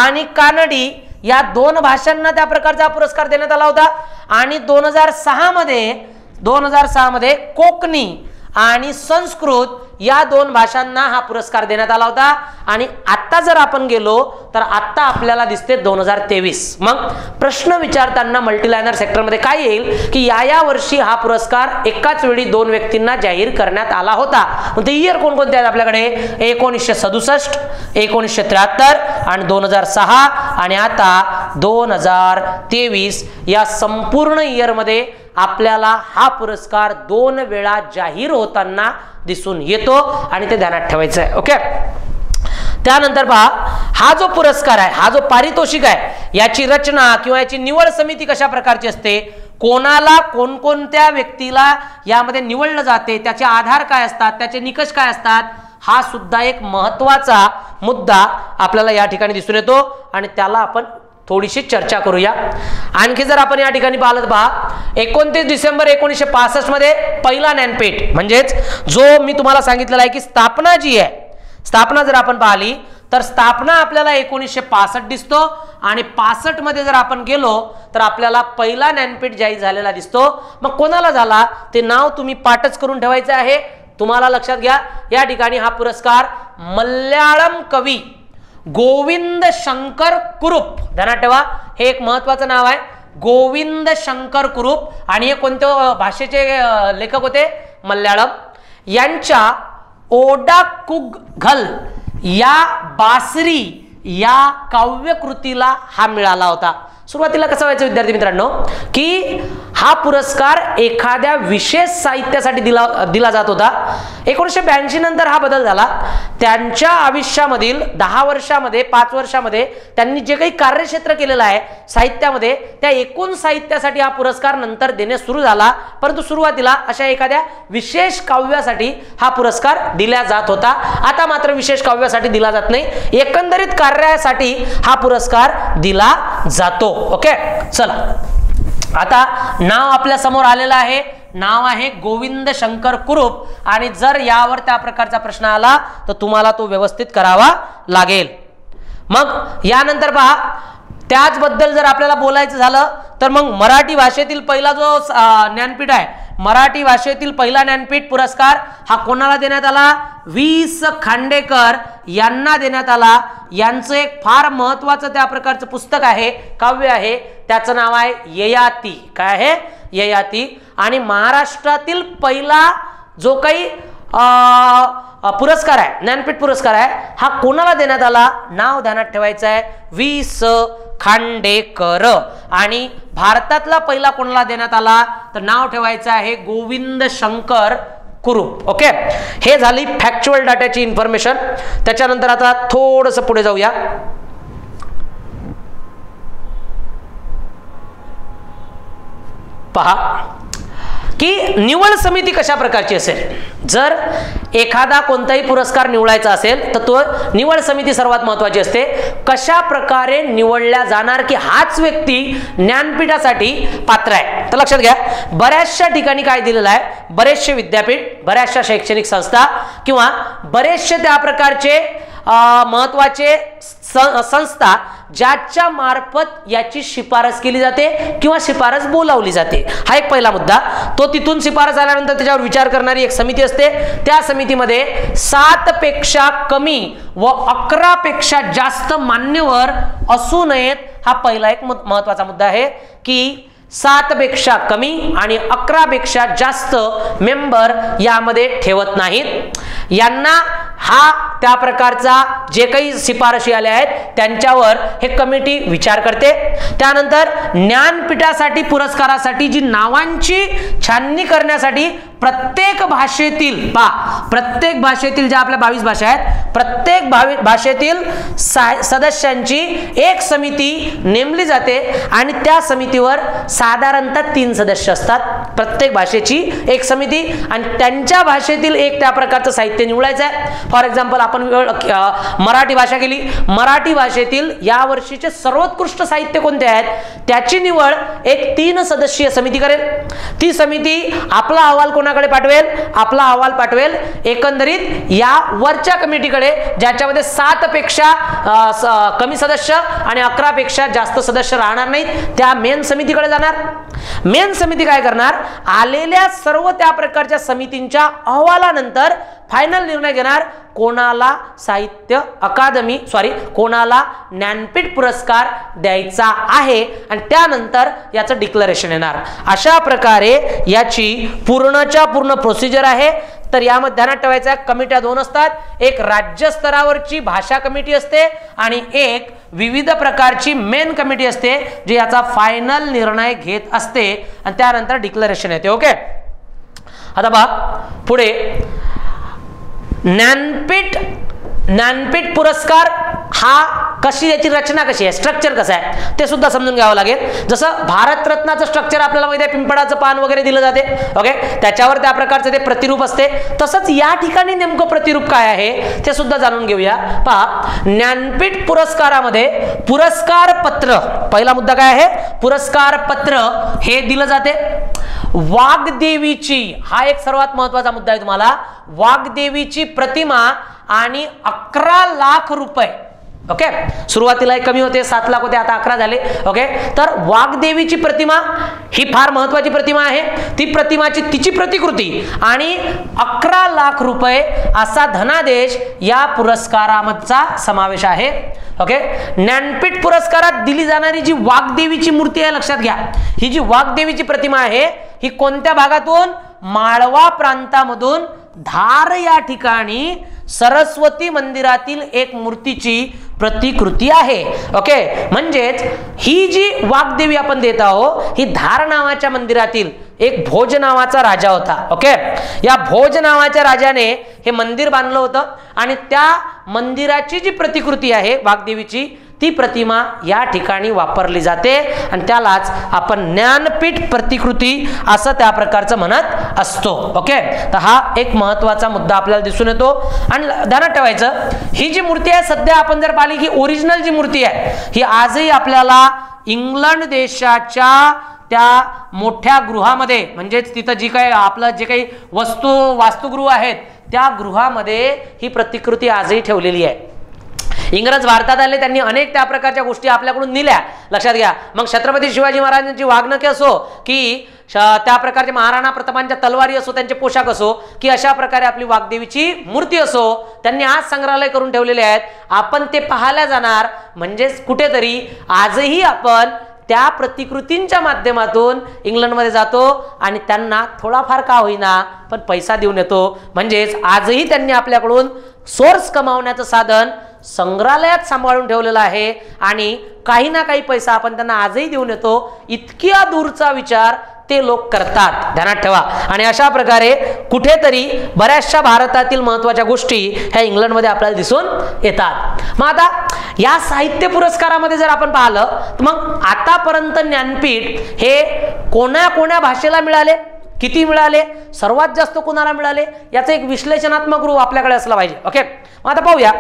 आणि कानडी या 2 भाषांना त्या प्रकारचा पुरस्कार देण्यात आला होता. आणि 2006 मध्ये कोकणी आणि संस्कृत या 2 भाषांना हा पुरस्कार देण्यात आला होता. आणि आता जर आपण गेलो तर आता आपल्याला दिसते 2023. मग प्रश्न विचारताना मल्टीलायनर सेक्टरमध्ये काय येईल की या वर्षी हा पुरस्कार एकाच वेळी 2 व्यक्तींना जाहीर करण्यात आला होता. मग ते इयर कोणकोणते आहेत आपल्याकडे, 1967, 1973 आणि 2006 आणि आता 2023 या संपूर्ण इयरमध्ये आपल्याला हा पुरस्कार 2 वेळा जाहीर होताना दिसून येतो आणि ते ध्यानात ठेवायचं आहे. ओके, त्यानंतर पहा, हा जो पुरस्कार आहे, हा जो पारितोषिक आहे, याची रचना किंवा याची निवड समिती कशा प्रकारची असते, कोणाला कोणकोणत्या व्यक्तीला यामध्ये निवडलं जाते, त्याचे आधार काय असतात, त्याचे निकष काय असतात, हा सुद्धा एक महत्त्वाचा मुद्दा आपल्याला या ठिकाणी दिसून येतो आणि त्याला आपण थोडीशी चर्चा करूया. आणखी जर आपण या ठिकाणी पाहिलं तर पहा, 29 डिसेंबर 1965 मध्ये पहिला ज्ञानपीठ, म्हणजेच जो मी तुम्हाला सांगितलेला आहे की स्थापना जी आहे, स्थापना जर आपण पाहिली तर स्थापना आपल्याला 1965 दिसतो आणि 65 मध्ये जर आपण गेलो तर आपल्याला पहिला ज्ञानपीठ जाहीर झालेला दिसतो. मग कोणाला झाला ते नाव तुम्ही पाठच करून ठेवायचं आहे. तुम्हाला लक्षात घ्या, या ठिकाणी हा पुरस्कार मल्याळम कवी गोविंद शंकर कुरुप, ध्यानात ठेवा, हे एक महत्वाचं नाव आहे, गोविंद शंकर कुरुप. आणि हे कोणत्या भाषेचे लेखक होते, मल्याळम. यांच्या ओडाकुगल या बासरी या काव्यकृतीला हा मिळाला होता. सुरुवातीला कसं व्हायचं विद्यार्थी मित्रांनो की हा पुरस्कार एखाद्या विशेष साहित्यासाठी दिला जात होता. 1982 नंतर हा बदल झाला. त्यांच्या आयुष्यामधील 10 वर्षामध्ये 5 वर्षामध्ये त्यांनी जे काही कार्यक्षेत्र केलेलं आहे साहित्यामध्ये, त्या एकूण साहित्यासाठी हा पुरस्कार नंतर देणे सुरू झाला. परंतु सुरुवातीला अशा एखाद्या विशेष काव्यासाठी हा पुरस्कार दिला जात होता. आता मात्र विशेष काव्यासाठी दिला जात नाही, एकंदरीत कार्यासाठी हा पुरस्कार दिला जातो. ओके, चला आता नाव आपल्या समोर आलेलं आहे, नाव आहे गोविंद शंकर कुरुप. आणि जर यावर त्या प्रकारचा प्रश्न आला तर तुम्हाला तो व्यवस्थित करावा लागेल. मग यानंतर पहा, त्याचबद्दल जर आपल्याला बोलायचं झालं तर मग मराठी भाषेतील पहिला जो ज्ञानपीठ आहे, मराठी भाषेतील पहिला ज्ञानपीठ पुरस्कार हा कोणाला देण्यात आला, वी.स. खांडेकर यांना देण्यात आला. यांचं एक फार महत्वाचं त्या प्रकारचं पुस्तक आहे, काव्य आहे, त्याचं नाव आहे ययाती. काय आहे, ययाती. आणि महाराष्ट्रातील पहिला जो काही पुरस्कार आहे, ज्ञानपीठ पुरस्कार आहे, हा कोणाला देण्यात आला, नाव ध्यानात ठेवायचं आहे, वी.स. खांडेकर. आणि भारतातला पहिला कोणाला देण्यात आला तर नाव ठेवायचं आहे गोविंद शंकर कुरुप. ओके, हे झाली फॅक्च्युअल डाटाची इन्फॉर्मेशन. त्याच्यानंतर आता थोडंसं पुढे जाऊया. पहा की निवड समिती कशा प्रकारची असेल. जर एखादा कोणताही पुरस्कार निवडायचा असेल तर तो निवड समिती सर्वात महत्वाची असते. कशा प्रकारे निवडल्या जाणार की हाच व्यक्ती ज्ञानपीठासाठी पात्र आहे. तर लक्षात घ्या, बऱ्याचशा ठिकाणी काय दिलेलं आहे, बरेचसे विद्यापीठ, बऱ्याचशा शैक्षणिक संस्था किंवा बरेचसे त्या प्रकारचे महत्वाचे संस्था ज्याच्या मार्फत याची शिफारस केली जाते किंवा शिफारस बोलावली जाते, हा एक पहिला मुद्दा. तो तिथून शिफारस आल्यानंतर त्याच्यावर विचार करणारी एक समिती असते. त्या समितीमध्ये 7 पेक्षा कमी व 11 पेक्षा जास्त मान्यवर असू नयेत, हा पहिला एक महत्वाचा मुद्दा आहे की 7 पेक्षा कमी आणि 11 पेक्षा जास्त मेंबर यामध्ये ठेवत नाहीत. यांना हा त्या प्रकारचा जे काही शिफारशी आल्या आहेत त्यांच्यावर हे कमिटी विचार करते. त्यानंतर ज्ञानपीठासाठी पुरस्कारासाठी जी नावांची छाननी करण्यासाठी प्रत्येक भाषेतील प्रत्येक भाषेतील ज्या आपल्या 22 भाषा आहेत, प्रत्येक भाषेतील सदस्यांची एक समिती नेमली जाते आणि त्या समितीवर साधारणतः 3 सदस्य असतात. प्रत्येक भाषेची एक समिती आणि त्यांच्या भाषेतील एक त्या प्रकारचं साहित्य निवडायचं आहे. फॉर एक्झाम्पल आपण मराठी भाषा केली, मराठी भाषेतील या वर्षीचे सर्वोत्कृष्ट साहित्य कोणते आहेत त्याची निवड एक 3 सदस्यीय समिती करेल. ती समिती आपला अहवाल कोणाकडे पाठवेल, आपला अहवाल पाठवेल एकंदरीत या वरच्या कमिटीकडे, ज्याच्यामध्ये 7 पेक्षा कमी सदस्य आणि 11 पेक्षा जास्त सदस्य राहणार नाहीत, त्या मेन समितीकडे जाणार. मेन समिती काय करणार, आलेल्या सर्व त्या प्रकारच्या समितींच्या अहवालानंतर फायनल निर्णय घेणार कोणाला साहित्य अकादमी कोणाला ज्ञानपीठ पुरस्कार द्यायचा आहे आणि त्यानंतर याचं डिक्लेरेशन येणार. अशा प्रकारे याची पूर्णच्या पूर्ण प्रोसिजर आहे. तर यामध्ये ध्यानात ठेवायचं आहे, कमिट्या 2 असतात. एक राज्य स्तरावरची भाषा कमिटी असते आणि एक विविध प्रकारची मेन कमिटी असते जी याचा फायनल निर्णय घेत असते आणि त्यानंतर डिक्लेरेशन येते. ओके, आता बघा पुढे ज्ञानपीठ पुरस्कार हा कशी, याची रचना कशी आहे, स्ट्रक्चर कसं आहे ते सुद्धा समजून घ्यावं लागेल. जसं भारतरत्नाचं स्ट्रक्चर आपल्याला माहिती आहे, पिंपळाचं पान वगैरे दिलं जाते. ओके, त्याच्यावर त्या प्रकारचं ते प्रतिरूप असते. तसंच या ठिकाणी नेमकं प्रतिरूप काय आहे ते सुद्धा जाणून घेऊया. पहा, ज्ञानपीठ पुरस्कारामध्ये पुरस्कार पत्र, पहिला मुद्दा काय आहे, पुरस्कार पत्र हे दिलं जाते. वाग्देवीची, हा एक सर्वात महत्वाचा मुद्दा आहे तुम्हाला, वाग्देवीची प्रतिमा आणि 11 लाख रुपये. ओके, सुरुवातीला कमी होते, 7 लाख होते, आता 11 झाले. ओके, तर वाग्देवीची प्रतिमा ही फार महत्वाची प्रतिमा आहे. ती प्रतिमाची तिची प्रतिकृती आणि 11 लाख रुपये असा धनादेश या पुरस्काराचा समावेश आहे. ओके, ज्ञानपीठ पुरस्कारात दिली जाणारी जी वाग्देवीची मूर्ती आहे, लक्षात घ्या, ही जी वाग्देवीची प्रतिमा आहे ही कोणत्या भागातून, माळवा प्रांतामधून धार या ठिकाणी सरस्वती मंदिरातील एक मूर्तीची प्रतिकृती आहे. ओके, म्हणजेच ही जी वाग्देवी आपण देत आहोत ही धार नावाच्या मंदिरातील एक भोज नावाचा राजा होता. ओके, या भोज नावाच्या राजाने हे मंदिर बांधलं होतं आणि त्या मंदिराची जी प्रतिकृती आहे वाग्देवीची, ती प्रतिमा या ठिकाणी वापरली जाते आणि त्यालाच आपण ज्ञानपीठ प्रतिकृती असं त्या प्रकारचं म्हणत असतो. ओके, तर हा एक महत्वाचा मुद्दा आपल्याला दिसून येतो. आणि ध्यानात ठेवायचं, ही जी मूर्ती आहे सध्या आपण जर पाहिली की ओरिजिनल जी मूर्ती आहे ही आजही आपल्याला इंग्लंड देशाच्या त्या मोठ्या गृहामध्ये, म्हणजेच तिथं जी काही आपलं जे काही वास्तुगृह आहेत त्या गृहामध्ये ही प्रतिकृती आजही ठेवलेली आहे. इंग्रज भारतात आले, त्यांनी अनेक त्या प्रकारच्या गोष्टी आपल्याकडून नेल्या, लक्षात घ्या. मग छत्रपती शिवाजी महाराजांची वागणुकी असो की त्या प्रकारचे महाराणा प्रतापांच्या तलवारी असो, त्यांचे पोशाख असो, की अशा प्रकारे आपली वाग्देवीची मूर्ती असो, त्यांनी आज संग्रहालय करून ठेवलेले आहेत. आपण ते पाहायला जाणार म्हणजेच कुठेतरी आजही आपण त्या प्रतिकृतींच्या माध्यमातून इंग्लंडमध्ये जातो आणि त्यांना थोडाफार का होईना पण पैसा देऊन येतो. म्हणजेच आजही त्यांनी आपल्याकडून सोर्स कमावण्याचं साधन संग्रहालयात सांभाळून ठेवलेलं आहे आणि काही ना काही पैसा आपण त्यांना आजही देऊन येतो. इतक्या दूरचा विचार ते लोक करतात, ध्यानात ठेवा. आणि अशा प्रकारे कुठेतरी बऱ्याचशा भारतातील महत्त्वाच्या गोष्टी ह्या इंग्लंडमध्ये आपल्याला दिसून येतात. मग आता या साहित्य पुरस्कारामध्ये जर आपण पाहिलं तर मग आतापर्यंत ज्ञानपीठ हे कोण्या भाषेला मिळाले, किती मिळाले, सर्वात जास्त कोणाला मिळाले, याचं एक विश्लेषणात्मक रूप आपल्याकडे असलं पाहिजे. ओके, मग आता पाहूया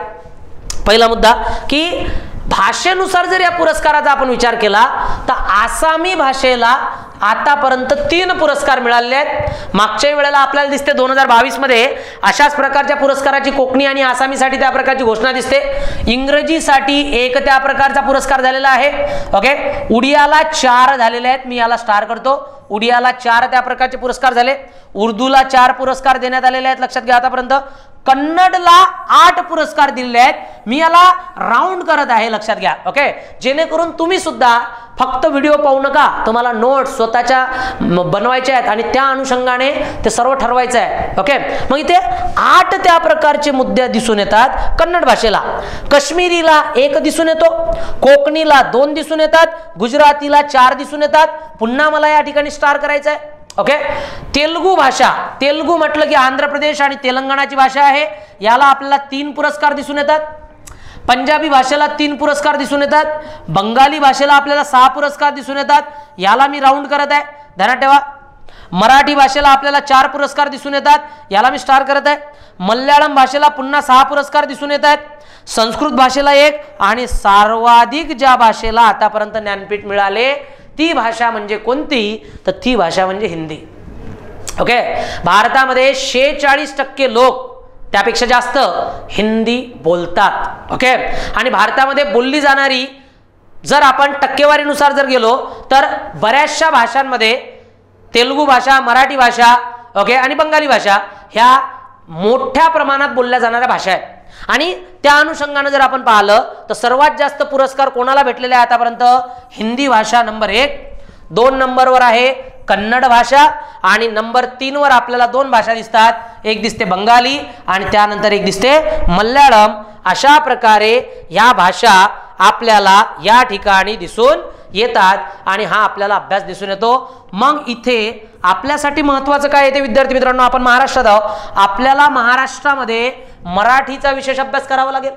पहिला मुद्दा की भाषेनुसार जर या पुरस्काराचा आपण विचार केला तर आसामी भाषेला आतापर्यंत 3 पुरस्कार मिळाले आहेत। मागच्या वेळेला आपल्याला दिसते 2022 मध्ये अशाच प्रकारच्या पुरस्काराची कोकणी आणि आसामीसाठी त्या प्रकारची घोषणा दिसते। इंग्रजीसाठी 1 त्या प्रकारचा पुरस्कार झालेला आहे। ओके, उडियाला 4 झालेले आहेत, मी याला स्टार करतो। उडियाला 4 त्या प्रकारचे पुरस्कार झाले। उर्दूला 4 पुरस्कार देण्यात आलेले आहेत, लक्षात घ्या आतापर्यंत। कन्नडला 8 पुरस्कार दिलेले आहेत, मी याला राऊंड करत आहे, लक्षात घ्या। ओके, जेणेकरून तुम्ही सुद्धा फक्त व्हिडिओ पाहू नका, तुम्हाला नोट्स स्वतःच्या बनवायच्या आहेत आणि त्या अनुषंगाने ते सर्व ठरवायचं आहे। ओके, मग इथे 8 त्या प्रकारचे मुद्दे दिसून येतात कन्नड भाषेला। काश्मीरीला 1 दिसून येतो, कोकणीला 2 दिसून येतात, गुजरातीला 4 दिसून येतात। पुन्हा मला या ठिकाणी स्टार करायचं आहे। ओके, तेलुगू भाषा, तेलुगू म्हटलं की आंध्र प्रदेश आणि तेलंगणाची भाषा आहे, याला आपल्याला 3 पुरस्कार दिसून येतात। पंजाबी भाषेला 3 पुरस्कार दिसून येतात। बंगाली भाषेला आपल्याला 6 पुरस्कार दिसून येतात, याला मी राऊंड करत आहे, ध्यानात ठेवा। मराठी भाषेला आपल्याला 4 पुरस्कार दिसून येतात, याला मी स्टार करत आहे। मल्याळम भाषेला पुन्हा 6 पुरस्कार दिसून येत आहेत। संस्कृत भाषेला 1 आणि सर्वाधिक ज्या भाषेला आतापर्यंत ज्ञानपीठ मिळाले ती भाषा म्हणजे कोणती, तर ती भाषा म्हणजे हिंदी। ओके, भारतामध्ये 46% लोक त्यापेक्षा जास्त हिंदी बोलतात। ओके, आणि भारतामध्ये बोलली जाणारी जर आपण टक्केवारीनुसार जर गेलो तर बऱ्याचशा भाषांमध्ये तेलुगू भाषा, मराठी भाषा, ओके, आणि बंगाली भाषा ह्या मोठ्या प्रमाणात बोलल्या जाणाऱ्या भाषा आहेत। आणि त्या अनुषंगाने जर आपण पाहिलं तर सर्वात जास्त पुरस्कार कोणाला भेटलेले आहेत आतापर्यंत, हिंदी भाषा नंबर 1, 2 नंबरवर आहे कन्नड भाषा आणि नंबर 3 वर आपल्याला 2 भाषा दिसतात, एक दिसते बंगाली आणि त्यानंतर एक दिसते मल्याळम। अशा प्रकारे या भाषा आपल्याला या ठिकाणी दिसून येतात आणि हा आपल्याला अभ्यास दिसून येतो। मग इथे आपल्यासाठी महत्त्वाचं काय येते विद्यार्थी मित्रांनो, आपण महाराष्ट्रात आहोत, आपल्याला महाराष्ट्रामध्ये मराठीचा विशेष अभ्यास करावा लागेल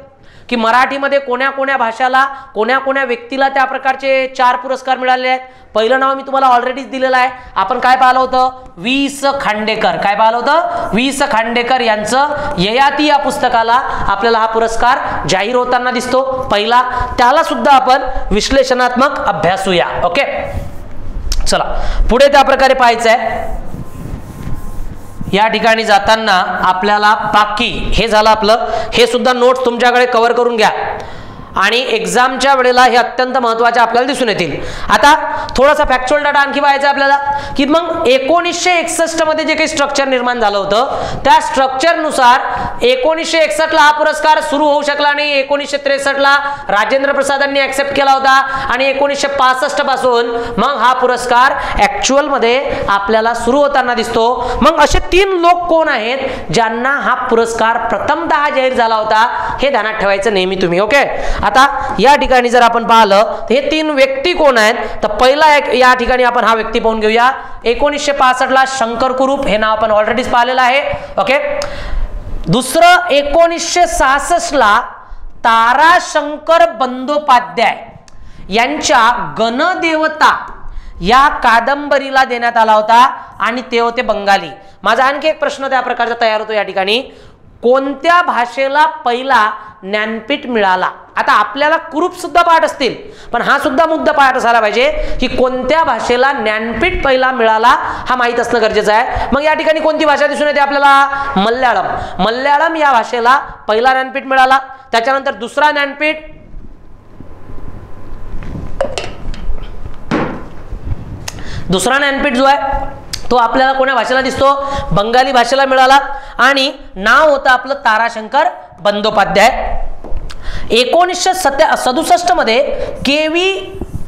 की मराठीमध्ये कोण्या कोण्या भाषाला, कोण्या कोण्या व्यक्तीला त्या प्रकारचे 4 पुरस्कार मिळाले आहेत। पहिलं नाव मी तुम्हाला ऑलरेडीच दिलेलं आहे, आपण काय पाहिलं होतं, वी.स. खांडेकर। काय पाहिलं होतं, वी.स. खांडेकर यांचं ययाती या पुस्तकाला आपल्याला हा पुरस्कार जाहीर होताना दिसतो पहिला, त्याला सुद्धा आपण विश्लेषणात्मक अभ्यासूया। ओके, चला पुढे त्या प्रकारे पाहायचं आहे। या ठिकाणी जाताना आपल्याला बाकी हे झालं आपलं, हे सुद्धा नोट्स तुमच्याकडे कव्हर करून घ्या आणि एग्जामच्या वेळेला हे अत्यंत महत्त्वाचे आपल्याला दिसून येतील। आता थोडासा फॅक्च्युअल डाटा आणखी पाहायचा आपल्याला की मग 1961 मध्ये जे काही स्ट्रक्चर निर्माण झालं होतं त्या स्ट्रक्चरनुसार 1961 ला हा पुरस्कार सुरू होऊ शकला नाही, 1963 ला राजेंद्र प्रसादांनी ऍक्सेप्ट केला होता आणि 1965 पासून मग हा पुरस्कार ऍक्च्युअल मध्ये आपल्याला सुरू होताना दिसतो। मग असे 3 लोक कोण आहेत ज्यांना हा पुरस्कार प्रथमतः जाहीर झाला होता, हे ध्यानात ठेवायचं नेहमी तुम्ही। ओके, आता या ठिकाणी जर आपण पाहिलं तर हे 3 व्यक्ती कोण आहेत, तर पहिला एक या ठिकाणी आपण हा व्यक्ती पाहून घेऊया। 1965 ला शंकर कुरूप, हे नाव आपण ऑलरेडीच पाहिलेलं आहे। ओके, दुसरं 1966 ला ताराशंकर बंदोपाध्याय यांच्या गणदेवता या कादंबरीला देण्यात आला होता आणि ते होते बंगाली। माझा आणखी एक प्रश्न त्या प्रकारचा तयार होतो या ठिकाणी, कोणत्या भाषेला पहिला ज्ञानपीठ मिळाला? आता आपल्याला कुरूप सुद्धा पाठ असतील पण हा सुद्धा मुद्दा पाठ असायला पाहिजे की कोणत्या भाषेला ज्ञानपीठ पहिला मिळाला हा माहित असणं गरजेचं आहे। मग या ठिकाणी कोणती भाषा दिसून येते आपल्याला, मल्याळम। मल्याळम या भाषेला पहिला ज्ञानपीठ मिळाला, त्याच्यानंतर दुसरा ज्ञानपीठ जो आहे तो आपल्याला कोण्या भाषेला दिसतो, बंगाली भाषेला मिळाला आणि नाव होतं आपलं ताराशंकर बंदोपाध्याय। 1967 मध्ये के.व्ही.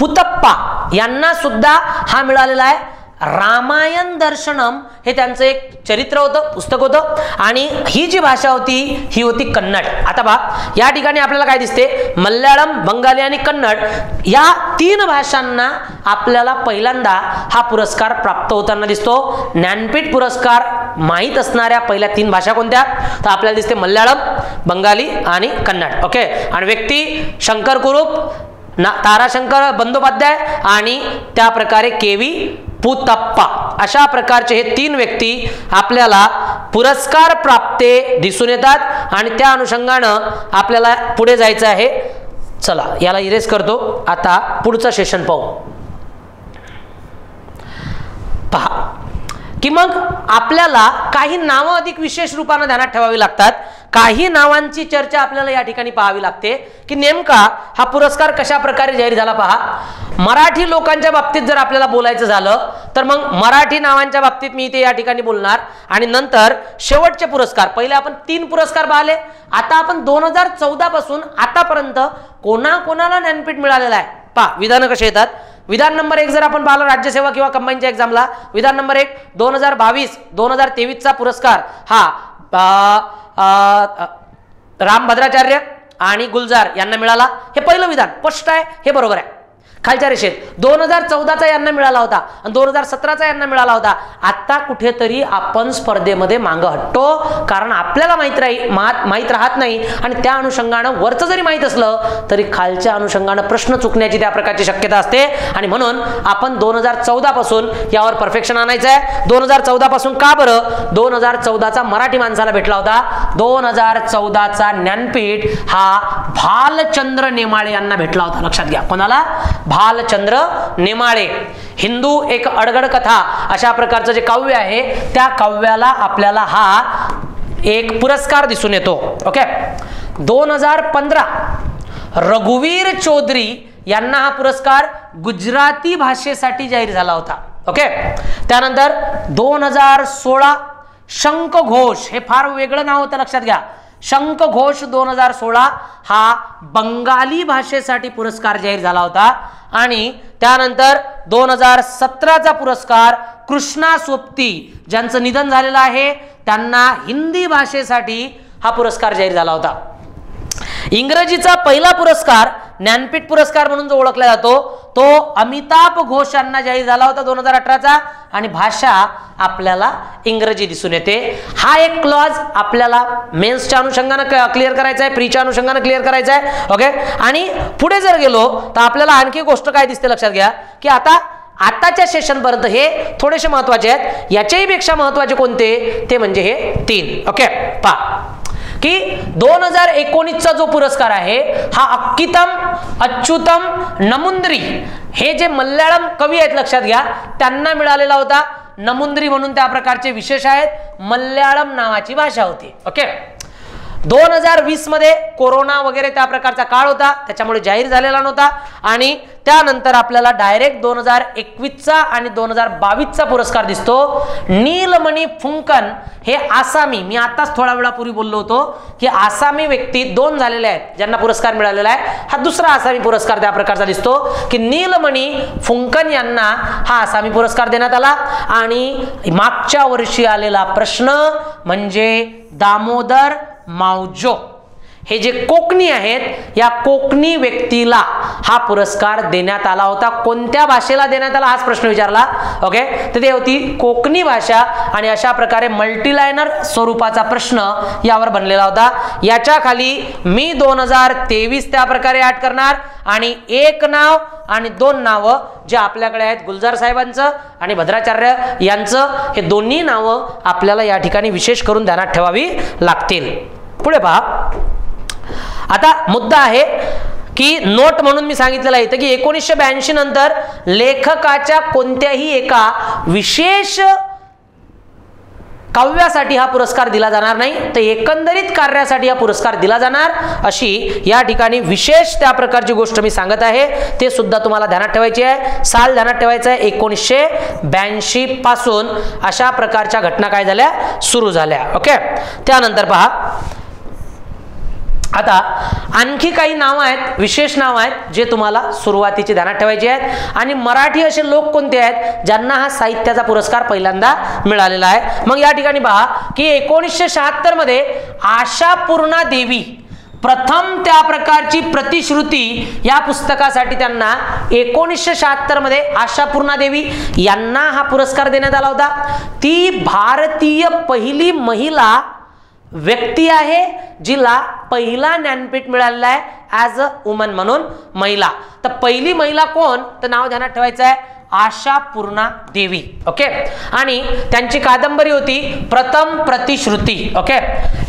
पुतप्पा यांना सुद्धा हा मिळालेला आहे। रामायण दर्शनम हे त्यांचं एक चरित्र होतं, पुस्तक होतं आणि ही जी भाषा होती ही होती कन्नड। आता पहा या ठिकाणी आपल्याला काय दिसते, मल्याळम, बंगाली आणि कन्नड या 3 भाषांना आपल्याला पहिल्यांदा हा पुरस्कार प्राप्त होताना दिसतो। ज्ञानपीठ पुरस्कार माहित असणाऱ्या पहिल्या 3 भाषा कोणत्या, तर आपल्याला दिसते मल्याळम, बंगाली आणि कन्नड। ओके, आणि व्यक्ती शंकर कुरूप, ताराशंकर बंदोपाध्याय आणि त्या प्रकारे के.व्ही. पुतप्पा, अशा प्रकारचे हे 3 व्यक्ती आपल्याला पुरस्कार प्राप्ते दिसून येतात आणि त्या अनुषंगानं आपल्याला पुढे जायचं आहे। चला याला इरेज करतो, आता पुढचं सेशन पाहू। की मग आपल्याला काही नावं अधिक विशेष रूपाने ध्यानात ठेवावी लागतात. काही नावांची चर्चा आपल्याला या ठिकाणी पाहावी लागते की नेमका हा पुरस्कार कशा प्रकारे जाहीर झाला. पहा, मराठी लोकांच्या बाबतीत जर आपल्याला बोलायचं झालं तर मग मराठी नावांच्या बाबतीत मी इथे या ठिकाणी बोलणार आणि नंतर शेवटचे पुरस्कार. पहिले आपण 3 पुरस्कार पाहिले. आता आपण 2014 पासून आतापर्यंत कोणाकोणाला ज्ञानपीठ मिळालेला आहे पहा. विधान कसे येतात. विधान नंबर 1 जर आपण पाहिलं राज्यसेवा किंवा कंबाईनच्या एक्झामला, विधान नंबर 1 2022-2023 चा पुरस्कार हा रामभद्राचार्य आणि गुलजार यांना मिळाला. हे पहिलं विधान स्पष्ट आहे, हे बरोबर आहे. खालच्या रेषेत 2014चा यांना मिळाला होता आणि 2017चा यांना मिळाला होता. आता कुठेतरी आपण स्पर्धेमध्ये मागं हटतो, कारण आपल्याला माहित राहत नाही आणि त्या अनुषंगानं वरचं जरी माहित असलं तरी खालच्या अनुषंगानं प्रश्न चुकण्याची त्या प्रकारची शक्यता असते आणि म्हणून आपण 2014 पासून यावर परफेक्शन आणायचं आहे. 2014 पासून का बरं? 2014चा मराठी माणसाला भेटला होता. 2014चा ज्ञानपीठ हा भालचंद्र नेमाळे यांना भेटला होता. लक्षात घ्या, कोणाला? भालचंद्र नेमाळे. हिंदू एक अडगड कथा अशा प्रकारचं जे काव्य आहे त्या काव्याला आपल्याला हा एक पुरस्कार दिसून येतो. ओके. 2015 रघुवीर चौधरी यांना हा पुरस्कार गुजराती भाषेसाठी जाहीर झाला होता. ओके. त्यानंतर 2016 शंख घोष, हे फार वेगळं नाव होतं, लक्षात घ्या. शंख घोष 2016 हा बंगाली भाषेसाठी पुरस्कार जाहीर झाला होता. आणि त्यानंतर 2017चा पुरस्कार कृष्णा सोबती ज्यांचं निधन झालेलं आहे त्यांना हिंदी भाषेसाठी हा पुरस्कार जाहीर झाला होता. इंग्रजीचा पहिला पुरस्कार ज्ञानपीठ पुरस्कार म्हणून जो ओळखला जातो तो अमिताभ घोष यांना जाहीर झाला होता 2018चा आणि भाषा आपल्याला इंग्रजी दिसून येते. हा एक क्लॉज आपल्याला मेन्सच्या अनुषंगाने क्लिअर करायचा आहे, प्रीच्या अनुषंगाने क्लिअर करायचा आहे. ओके. आणि पुढे जर गेलो तर आपल्याला आणखी गोष्ट काय दिसते लक्षात घ्या की आताच्या सेशन पर्यंत हे थोडेसे महत्वाचे आहेत. याच्याही पेक्षा महत्वाचे कोणते ते म्हणजे हे 3. ओके. पहा की 2019चा जो पुरस्कार आहे हा अक्कितम अच्युतम नमुंद्री हे जे मल्याळम कवी आहेत लक्षात घ्या त्यांना मिळालेला होता. नमुंद्री म्हणून त्या प्रकारचे विशेष आहेत, मल्याळम नावाची भाषा होती. ओके. 2020 मध्ये कोरोना वगैरे त्या प्रकारचा काळ होता त्याच्यामुळे जाहीर झालेला नव्हता आणि त्यानंतर आपल्याला डायरेक्ट 2021चा आणि 2022चा पुरस्कार दिसतो. नीलमणी फुंकन हे आसामी, मी आताच थोडा वेळापूर्वी बोललो होतो की आसामी व्यक्ती 2 झालेले आहेत ज्यांना पुरस्कार मिळालेला आहे. हा दुसरा आसामी पुरस्कार त्या प्रकारचा दिसतो की नीलमणी फुंकन यांना हा आसामी पुरस्कार देण्यात आला. आणि मागच्या वर्षी आलेला प्रश्न म्हणजे दामोदर मावजो हे जे कोकणी आहेत या कोकणी व्यक्तीला हा पुरस्कार देण्यात आला होता. कोणत्या भाषेला देण्यात आला हाच प्रश्न विचारला. ओके. तर ते होती कोकणी भाषा आणि अशा प्रकारे मल्टीलायनर स्वरूपाचा प्रश्न यावर बनलेला होता. याच्या खाली मी 2023 त्या प्रकारे ऍड करणार आणि 1 नाव आणि 2 नावं जे आपल्याकडे आहेत गुलजार साहेबांचं आणि भद्राचार्य यांचं, हे दोन्ही नावं आपल्याला या ठिकाणी विशेष करून ध्यानात ठेवावी लागतील. पुढे पहा. आता मुद्दा आहे की नोट म्हणून मी सांगितलेलं आहे की 1982 नंतर लेखकाच्या कोणत्याही एका विशेष काव्यासाठी हा पुरस्कार दिला जाणार नाही, तर एकंदरीत कार्यासाठी हा पुरस्कार दिला जाणार अशी या ठिकाणी विशेष त्या प्रकारची गोष्ट मी सांगत आहे. ते सुद्धा तुम्हाला ध्यानात ठेवायची आहे. साल ध्यानात ठेवायचं आहे 1982 पासून अशा प्रकारच्या घटना काय झाल्या सुरू झाल्या. ओके. त्यानंतर पहा आता आणखी काही नावं आहेत, विशेष नावं आहेत जे तुम्हाला सुरुवातीची ध्यानात ठेवायची आहेत. आणि मराठी असे लोक कोणते आहेत ज्यांना हा साहित्याचा पुरस्कार पहिल्यांदा मिळालेला आहे. मग या ठिकाणी पहा की 1976 मध्ये आशापूर्णा देवी प्रथम त्या प्रकारची प्रतिश्रुती या पुस्तकासाठी त्यांना 1976 मध्ये आशापूर्णा देवी यांना हा पुरस्कार देण्यात आला होता. ती भारतीय पहिली महिला व्यक्ती आहे जिला पहिला ज्ञानपीठ मिळालेला आहे ॲज अ वुमन म्हणून महिला. तर पहिली महिला कोण तर नाव ध्यानात ठेवायचं आहे आशापूर्णा देवी. ओके. आणि त्यांची कादंबरी होती प्रथम प्रतिश्रुती. ओके.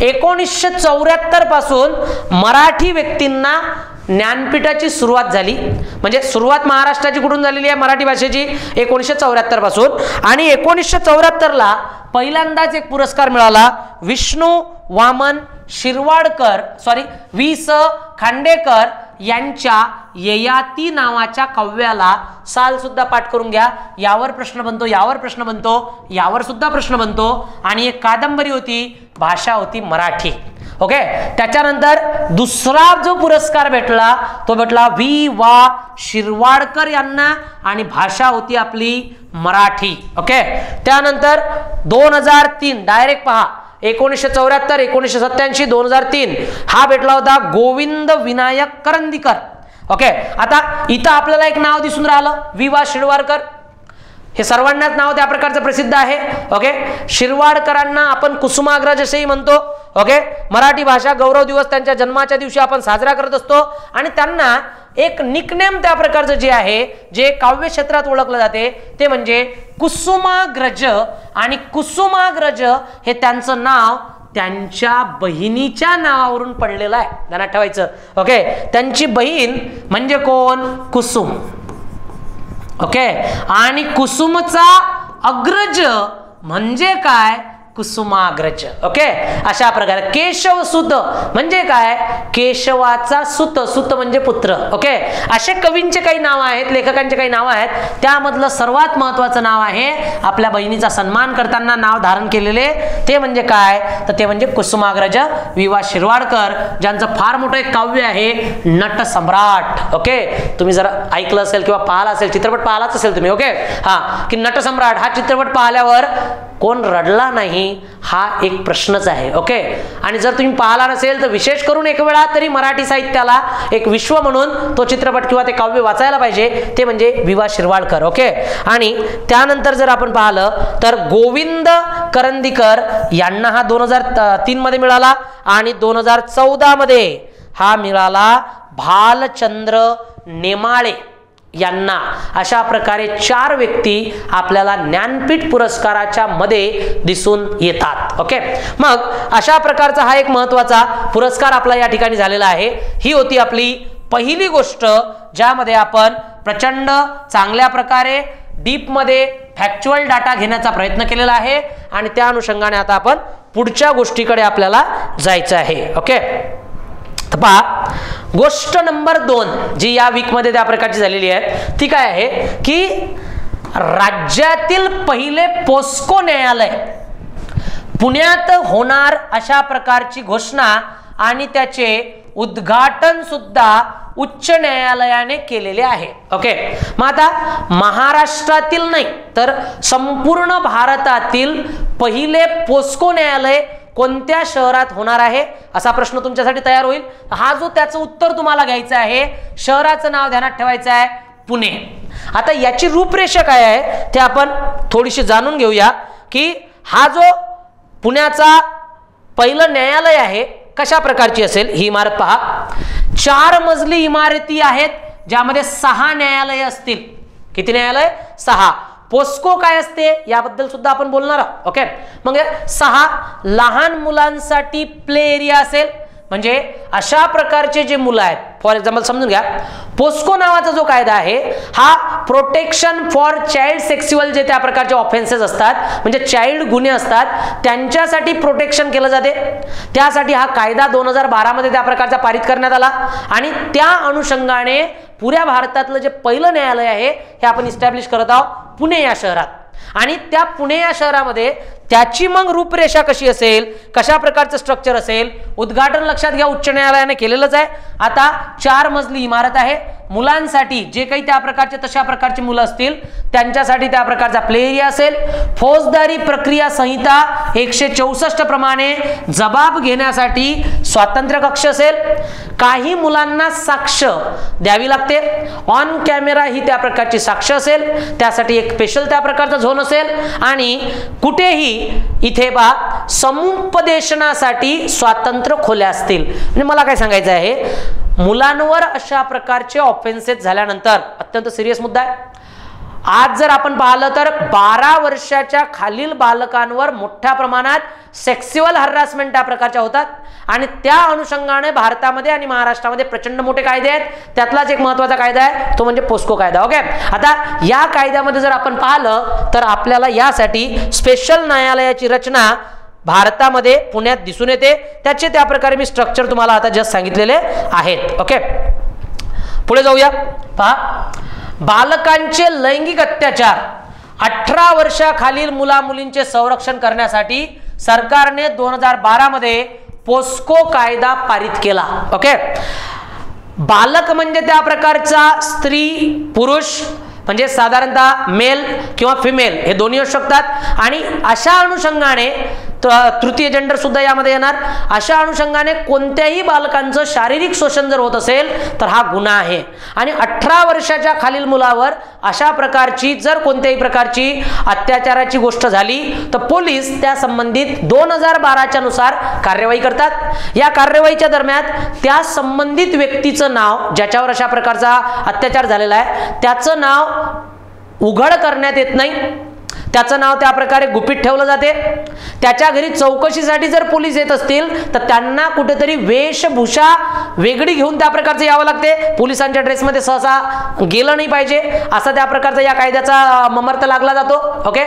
1974 पासून मराठी व्यक्तींना ज्ञानपीठाची सुरुवात झाली, म्हणजे सुरुवात महाराष्ट्राची कुठून झालेली आहे मराठी भाषेची 1974 पासून, आणि 1974ला पहिल्यांदाच एक पुरस्कार मिळाला विष्णू वामन शिरवाडकर वि स खांडेकर यांच्या ययाती नावाच्या काव्याला. साल सुद्धा पाठ करून घ्या, यावर प्रश्न बनतो, यावर प्रश्न बनतो, यावर सुद्धा प्रश्न बनतो. आणि एक कादंबरी होती, भाषा होती मराठी. ओके, त्याच्यानंतर दुसरा जो पुरस्कार भेटला तो भेटला वि वा शिरवाडकर यांना, आणि भाषा होती आपली मराठी. ओके, त्यानंतर 2003 डायरेक्ट पहा, 1974, 1987, 2003 हा भेटला होता गोविंद विनायक करंदीकर. ओके, आता इथं आपल्याला एक नाव दिसून राहिलं वि वा शिरवाडकर, हे सर्वांनाच नाव त्या प्रकारचं प्रसिद्ध आहे. ओके, शिरवाडकरांना आपण कुसुमाग्रज असेही म्हणतो. ओके, मराठी भाषा गौरव दिवस त्यांच्या जन्माच्या दिवशी आपण साजरा करत असतो, आणि त्यांना एक निकनेम त्या प्रकारचं जे आहे, जे काव्य क्षेत्रात ओळखलं जाते ते म्हणजे कुसुमाग्रज. आणि कुसुमाग्रज हे त्यांचं नाव त्यांच्या बहिणीच्या नावावरून पडलेलं आहे, ध्यानात ठेवायचं. ओके, त्यांची बहीण म्हणजे कोण? कुसुम. ओके, आणि कुसुमचा अग्रज म्हणजे काय? कुसुमाग्रज. ओके, अशा प्रकारे केशवसुत म्हणजे काय? केशवाचा सुत, सुत म्हणजे पुत्र. ओके, असे कवींचे काही नाव आहेत, लेखकांचे काही नाव आहेत, त्यामधलं सर्वात महत्वाचं नाव आहे आपल्या बहिणीचा सन्मान करताना नाव धारण केलेले, ते म्हणजे काय? तर ते म्हणजे कुसुमाग्रज वि वा शिरवाडकर, ज्यांचं फार मोठं एक काव्य आहे नटसम्राट. ओके, तुम्ही जर ऐकलं असेल किंवा पाहिला असेल, चित्रपट पाहिलाच असेल तुम्ही. ओके, हा की नटसम्राट हा चित्रपट पाहिल्यावर कोण रडला नाही हा एक प्रश्नच आहे. ओके, आणि जर तुम्ही पाहिला नसेल तर विशेष करून एक वेळा तरी मराठी साहित्याला एक विश्व म्हणून तो चित्रपट किंवा ते काव्य वाचायला पाहिजे, ते म्हणजे वि वा शिरवाडकर. ओके, आणि त्यानंतर जर आपण पाहिलं तर गोविंद करंदीकर यांना हा 2003 मध्ये मिळाला, आणि 2014 मध्ये हा मिळाला भालचंद्र नेमाळे यांना. अशा प्रकारे 4 व्यक्ती आपल्याला ज्ञानपीठ पुरस्काराच्या मध्ये दिसून येतात. ओके, मग अशा प्रकारचा हा एक महत्वाचा पुरस्कार आपला या ठिकाणी झालेला आहे. ही होती आपली पहिली गोष्ट, ज्यामध्ये आपण प्रचंड चांगल्या प्रकारे डीपमध्ये फॅक्च्युअल डाटा घेण्याचा प्रयत्न केलेला आहे, आणि त्या अनुषंगाने आता आपण पुढच्या गोष्टीकडे आपल्याला जायचं आहे. ओके, पहा, गोष्ट नंबर 2 जी या वीक मध्ये त्या प्रकारची झालेली आहे ती काय आहे की राज्यातील पहिले पोस्को न्यायालय पुण्यात होणार अशा प्रकारची घोषणा, आणि त्याचे उद्घाटन सुद्धा उच्च न्यायालयाने केलेले आहे. ओके, मग आता महाराष्ट्रातील नाही तर संपूर्ण भारतातील पहिले पोस्को न्यायालय कोणत्या शहरात होणार आहे असा प्रश्न तुमच्यासाठी तयार होईल. हा जो त्याचं उत्तर तुम्हाला घ्यायचं आहे, शहराचं नाव ध्यानात ठेवायचं आहे पुणे. आता याची रूपरेषा काय आहे ते आपण थोडीशी जाणून घेऊया की हा जो पुण्याचा पहिलं न्यायालय आहे कशा प्रकारची असेल. ही इमारत पहा, 4 मजली इमारती आहेत, ज्यामध्ये 6 न्यायालय असतील. किती न्यायालय? 6. पोस्को काय असते याबद्दल सुद्धा आपण बोलणार आहोत. ओके, मग 6 लहान मुलांसाठी प्ले एरिया असेल, म्हणजे अशा प्रकारचे जे मुलं आहेत, फॉर एक्झाम्पल समजून घ्या, पोस्को नावाचा जो कायदा आहे हा प्रोटेक्शन फॉर चाइल्ड सेक्स्युअल जे त्या प्रकारचे ऑफेन्सेस असतात, म्हणजे चाइल्ड गुन्हे असतात, त्यांच्यासाठी प्रोटेक्शन केलं जाते. त्यासाठी हा कायदा 2012 मध्ये त्या प्रकारचा पारित करण्यात आला, आणि त्या अनुषंगाने पुऱ्या भारतातलं जे पहिलं न्यायालय आहे हे आपण इस्टॅब्लिश करत आहोत पुणे या शहरात. आणि त्या पुणे या शहरामध्ये त्याची मग रूपरेषा कशी असेल, कशा प्रकारचं स्ट्रक्चर असेल, उद्घाटन लक्षात घ्या उच्च न्यायालयाने केलेलंच आहे. आता 4 मजली इमारत आहे, मुलांसाठी जे काही त्या प्रकारचे तशा प्रकारची मुलं असतील त्यांच्यासाठी त्या प्रकारचा प्ले एरिया असेल. फौजदारी प्रक्रिया संहिता 164 प्रमाणे जबाब घेण्यासाठी स्वातंत्र्य कक्ष असेल. काही मुलांना साक्ष द्यावी लागते, ऑन कॅमेरा ही त्या प्रकारची साक्ष असेल, त्यासाठी एक स्पेशल त्या प्रकारचा झोन असेल. आणि कुठेही इथे बा समुपदेशनासाठी स्वातंत्र्य खोल्या असतील. म्हणजे मला काय सांगायचं आहे, मुलांवर अशा प्रकारचे ऑफेन्सेस झाल्यानंतर, अत्यंत सिरियस मुद्दा आहे, आज जर आपण पाहिलं तर 12 वर्षाच्या खालील बालकांवर मोठ्या प्रमाणात सेक्स्युअल हॅरासमेंट त्या प्रकारच्या होतात आणि त्या अनुषंगाने भारतामध्ये आणि महाराष्ट्रामध्ये प्रचंड मोठे कायदे आहेत. त्यातलाच एक महत्त्वाचा कायदा आहे तो म्हणजे पोस्को कायदा. ओके, आता या कायद्यामध्ये जर आपण पाहिलं तर आपल्याला यासाठी स्पेशल न्यायालयाची रचना भारतामध्ये पुण्यात दिसून येते. त्याचे त्या प्रकारे मी स्ट्रक्चर तुम्हाला आता जस्ट सांगितलेले आहेत. ओके, पुढे जाऊया. पहा, बालकांचे लैंगिक अत्याचार 18 वर्षाखालील मुला मुलींचे संरक्षण करण्यासाठी सरकारने 2012 मध्ये पोस्को कायदा पारित केला. ओके, बालक म्हणजे त्या प्रकारचा स्त्री पुरुष म्हणजे साधारणतः मेल किंवा फिमेल हे दोन्ही असू शकतात आणि अशा अनुषंगाने तृतीय जेंडर सुद्धा यामध्ये येणार. अशा अनुषंगाने कोणत्याही बालकांचं शारीरिक शोषण जर होत असेल तर हा गुन्हा आहे आणि 18 वर्षाच्या खालील मुलावर अशा प्रकारची जर कोणत्याही प्रकारची अत्याचाराची गोष्ट झाली तर पोलीस त्या संबंधित 2012च्या नुसार कार्यवाही करतात. या कार्यवाहीच्या दरम्यान त्या संबंधित व्यक्तीचं नाव ज्याच्यावर अशा प्रकारचा अत्याचार झालेला आहे त्याचं नाव उघड करण्यात येत नाही. त्याचं नाव त्या प्रकारे गुपित ठेवलं जाते. त्याच्या घरी चौकशीसाठी जर पोलीस येत असतील तर त्यांना कुठेतरी वेशभूषा वेगळी घेऊन त्या प्रकारचं यावं लागते. पोलिसांच्या ड्रेसमध्ये सहसा गेलं नाही पाहिजे असा त्या प्रकारचा या कायद्याचा ममर्थ लागला जातो. ओके,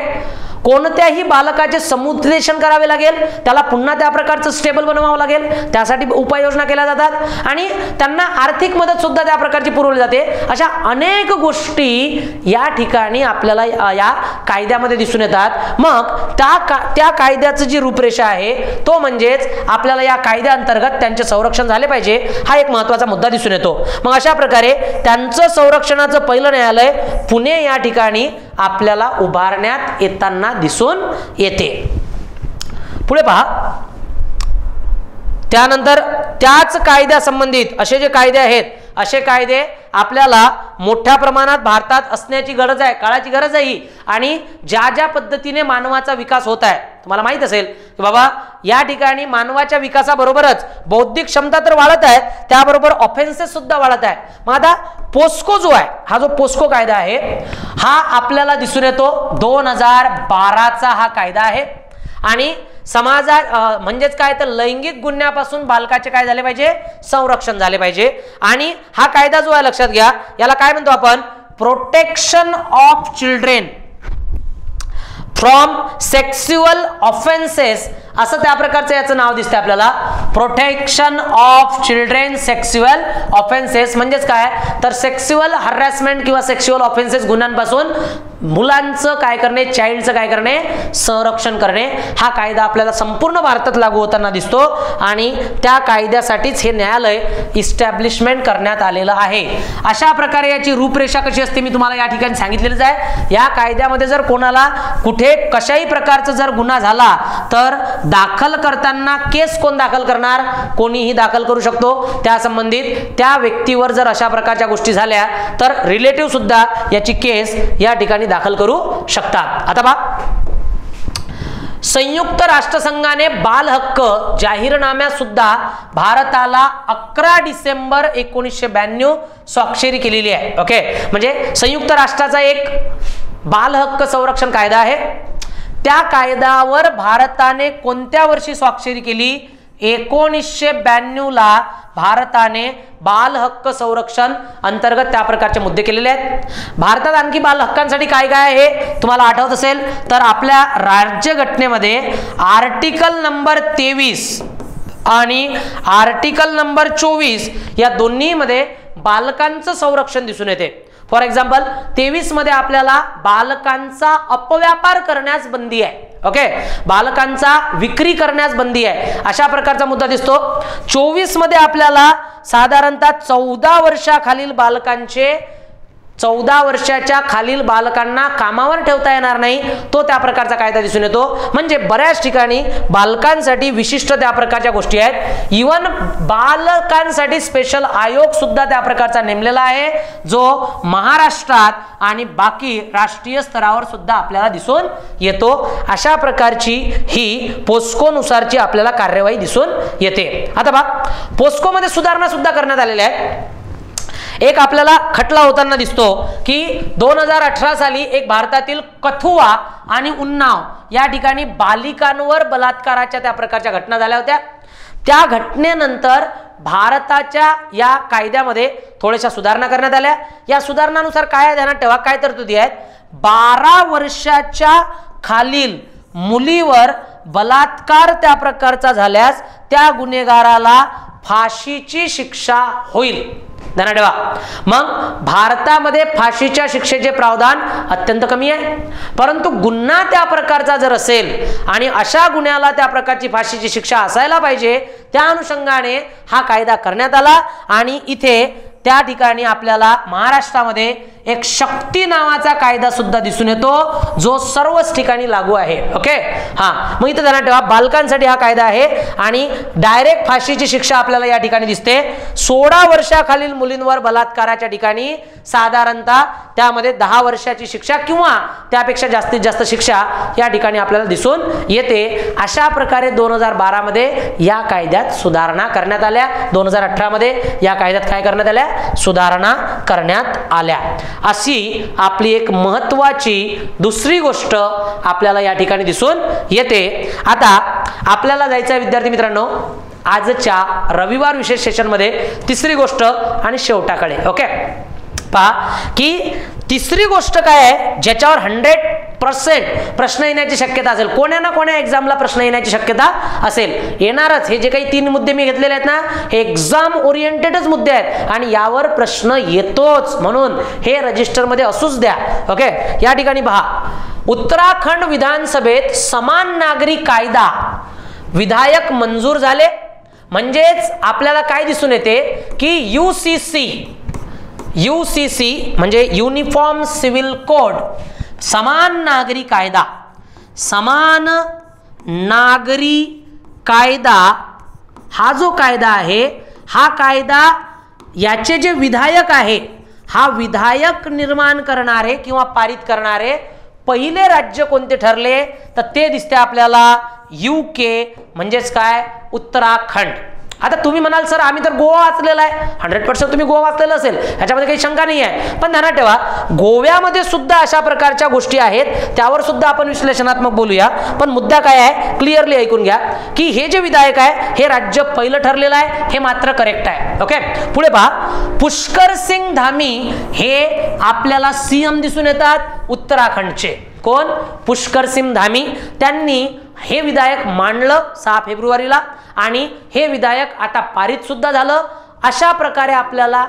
कोणत्याही बालकाचे समुपदेशन करावे लागेल, त्याला पुन्हा त्या प्रकारचं स्टेबल बनवावं लागेल, त्यासाठी उपाययोजना केल्या जातात आणि त्यांना आर्थिक मदत सुद्धा त्या प्रकारची पुरवली जाते. अशा अनेक गोष्टी या ठिकाणी आपल्याला या कायद्यामध्ये दिसून येतात. मग त्या कायद्याची जी रूपरेषा आहे तो म्हणजेच आपल्याला या कायद्याअंतर्गत त्यांचे संरक्षण झाले पाहिजे हा एक महत्त्वाचा मुद्दा दिसून येतो. मग अशा प्रकारे त्यांचं संरक्षणाचं पहिलं न्यायालय पुणे या ठिकाणी आपल्याला उभारण्यात येताना दिसून येते. पुढे पहा, त्यानंतर त्याच कायद्या संबंधित असे जे कायदे आहेत असे कायदे आपल्याला मोठ्या प्रमाणात भारतात असण्याची गरज आहे, काळाची गरज आहे. आणि ज्या ज्या पद्धतीने मानवाचा विकास होत आहे तुम्हाला माहित असेल की बाबा या ठिकाणी मानवाच्या विकासाबरोबरच बौद्धिक क्षमता तर वाढत आहे त्याबरोबर ऑफेन्सेस सुद्धा वाढत आहे. मग आता पोस्को जो आहे हा जो पोस्को कायदा आहे हा आपल्याला दिसून येतो 2012चा हा कायदा आहे आणि समाजात म्हणजेच काय तर लैंगिक गुन्ह्यापासून बालकाचे काय झाले पाहिजे संरक्षण झाले पाहिजे. आणि हा कायदा जो आहे लक्षात घ्या याला काय म्हणतो आपण protection of children from sexual offences असं त्या प्रकारचं याचं नाव दिसते आपल्याला. Protection of children sexual offences म्हणजेच काय तर सेक्स्युअल हॅरासमेंट किंवा सेक्स्युअल ऑफेन्सेस गुन्ह्यांपासून मुलांचं काय करणे चाइल्डचं काय करणे संरक्षण करणे हा कायदा आपल्याला संपूर्ण भारतात लागू होताना दिसतो आणि त्या कायद्यासाठीच हे न्यायालय इस्टॅब्लिशमेंट करण्यात आलेलं आहे. अशा प्रकारे याची रूपरेषा कशी असते मी तुम्हाला या ठिकाणी सांगितलेलीच आहे. या कायद्यामध्ये जर कोणाला कुठे कशाही प्रकारचा जर गुन्हा झाला तर दाखल करताना केस कोण दाखल करणार कोणीही दाखल करू शकतो. त्या संबंधित त्या व्यक्तीवर जर अशा प्रकारच्या गोष्टी झाल्या तर रिलेटिव्ह सुद्धा याची केस या ठिकाणी दाखल करू शकतात. आता पहा, संयुक्त राष्ट्रसंघाने बाल हक्क जाहीरनाम्यात सुद्धा भारताला 11 डिसेंबर 1992 स्वाक्षरी केलेली आहे. ओके, म्हणजे संयुक्त राष्ट्राचा एक बाल हक्क संरक्षण कायदा आहे. त्या कायद्यावर भारताने कोणत्या वर्षी स्वाक्षरी केली 1992 ला भारताने बाल हक्क संरक्षण अंतर्गत त्या प्रकारचे मुद्दे केलेले आहेत. भारतात आणखी बाल हक्कांसाठी काय काय आहे तुम्हाला आठवत असेल तर आपल्या राज्यघटनेमध्ये आर्टिकल नंबर 23 आणि आर्टिकल नंबर 24 या दोन्ही मध्ये बालकांचं संरक्षण दिसून येते. फॉर एक्झाम्पल 23 मध्ये आपल्याला बालकांचा अपव्यापार करण्यास बंदी आहे. ओके, बालकांचा विक्री करण्यास बंदी आहे अशा प्रकारचा मुद्दा दिसतो. 24 मध्ये आपल्याला साधारणतः 14 वर्षाखालील बालकांचे 14 वर्षाच्या खालील बालकांना कामावर ठेवता येणार नाही तो त्या प्रकारचा कायदा दिसून येतो. म्हणजे बऱ्याच ठिकाणी बालकांसाठी विशिष्ट त्या प्रकारच्या गोष्टी आहेत. इवन बालकांसाठी स्पेशल आयोग सुद्धा त्या प्रकारचा नेमलेला आहे जो महाराष्ट्रात आणि बाकी राष्ट्रीय स्तरावर सुद्धा आपल्याला दिसून येतो. अशा प्रकारची ही पोस्को नुसारची आपल्याला कार्यवाही दिसून येते. आता बघा पोस्को मध्ये सुधारणा सुद्धा करण्यात आलेल्या आहेत. एक आपल्याला खटला होताना दिसतो की 2018 साली एक भारतातील कथुआ आणि उन्नाव या ठिकाणी बालिकांवर बलात्काराच्या त्या प्रकारच्या घटना झाल्या होत्या। त्या घटनेनंतर भारताच्या या कायद्यामध्ये थोड्याशा सुधारणा करण्यात आल्या। या सुधारणानुसार काय ध्यानात ठेवा, काय तरतुदी आहेत, 12 वर्षाच्या खालील मुलीवर बलात्कार त्या प्रकारचा झाल्यास त्या गुन्हेगाराला फाशीची शिक्षा होईल। ध्यानात ठेवा, मग भारतामध्ये फाशीच्या शिक्षेचे प्रावधान अत्यंत कमी आहे, परंतु गुन्हा त्या प्रकारचा जर असेल आणि अशा गुन्ह्याला त्या प्रकारची फाशीची शिक्षा असायला पाहिजे, त्या अनुषंगाने हा कायदा करण्यात आला। आणि इथे त्या ठिकाणी आपल्याला महाराष्ट्रामध्ये एक शक्ती नावाचा कायदा सुद्धा दिसून येतो, जो सर्वच ठिकाणी लागू आहे। ओके, हा, मग इथे ध्यानात ठेवा, बालकांसाठी हा कायदा आहे आणि डायरेक्ट फाशीची शिक्षा आपल्याला या ठिकाणी दिसते। 16 वर्षाखालील मुलींवर बलात्काराच्या ठिकाणी साधारणतः त्यामध्ये 10 वर्षाची शिक्षा किंवा त्यापेक्षा जास्तीत जास्त शिक्षा या ठिकाणी आपल्याला दिसून येते। अशा प्रकारे 2012 मध्ये या कायद्यात सुधारणा करण्यात आल्या। 2018 मध्ये या कायद्यात काय करण्यात आल्या, सुधारणा करण्यात आल्या। अशी आपली एक महत्वाची दुसरी गोष्ट आपल्याला या ठिकाणी दिसून येते। आता आपल्याला जायचं आहे विद्यार्थी मित्रांनो आजच्या रविवार विशेष सेशन मध्ये तिसरी गोष्ट आणि शेवटाकडे। ओके, पहा की तिसरी गोष्ट काय आहे ज्याच्यावर 100% प्रश्न येण्याची शक्यता असेल, कोण्या ना कोण्या एक्झामला प्रश्न येण्याची शक्यता असेल, येणारच। हे जे काही 3 मुद्दे मी घेतलेले आहेत ना, हे एक्झाम ओरिएंटेडच मुद्दे आहेत आणि यावर प्रश्न येतोच, म्हणून हे रजिस्टर मध्ये असूच द्या। ओके, या ठिकाणी पहा, उत्तराखंड विधानसभेत समान नागरी कायदा विधायक मंजूर झाले। म्हणजेच आपल्याला काय दिसून येते की यूसीसी म्हणजे युनिफॉर्म सिव्हिल कोड, समान नागरी कायदा, समान नागरी कायदा हा जो कायदा आहे, हा कायदा याचे जे विधायक आहे, हा विधायक निर्माण करणारे किंवा पारित करणारे पहिले राज्य कोणते ठरले, तर ते दिसते आपल्याला UK म्हणजेच काय, उत्तराखंड। आता तुम्ही म्हणाल सर आम्ही तर गोवा वाचलेला आहे, 100% तुम्ही गोवा वाचलेलं असेल, ह्याच्यामध्ये काही शंका नाही आहे। पण ध्यानात ठेवा, गोव्यामध्ये सुद्धा अशा प्रकारच्या गोष्टी आहेत, त्यावर सुद्धा आपण विश्लेषणात्मक बोलूया। पण मुद्दा काय आहे, क्लिअरली ऐकून घ्या की हे जे विधायक आहे हे राज्य पहिलं ठरलेलं आहे, हे मात्र करेक्ट आहे। ओके, पुढे पहा, पुष्कर सिंग धामी हे आपल्याला CM दिसून येतात उत्तराखंडचे। कोण, पुष्कर सिंग धामी, त्यांनी हे विधायक मांडलं 6 फेब्रुवारीला आणि हे विधायक आता पारित सुद्धा झालं। अशा प्रकारे आपल्याला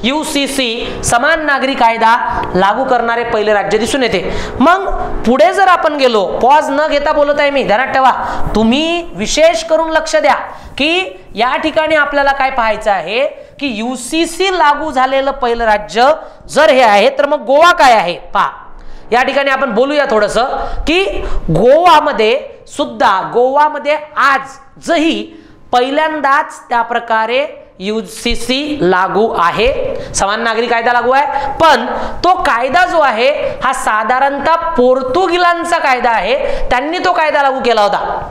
UCC समान नागरी कायदा लागू करणारे पहिले राज्य दिसून येते। मग पुढे जर आपण गेलो, पॉज न घेता बोलत आहे मी, ध्यानात ठेवा, तुम्ही विशेष करून लक्ष द्या की या ठिकाणी आपल्याला काय पाहायचं आहे की UCC लागू झालेलं पहिलं राज्य जर हे आहे तर मग गोवा काय आहे पहा। या ठिकाणी आपण बोलूया थोडंसं की गोवामध्ये आजही पहिल्यांदाच त्या प्रकारे UCC लागू आहे, समान नागरी कायदा लागू आहे। पण तो कायदा जो आहे हा साधारणतः पोर्तुगीजांचा कायदा आहे, त्यांनी तो कायदा लागू केला होता।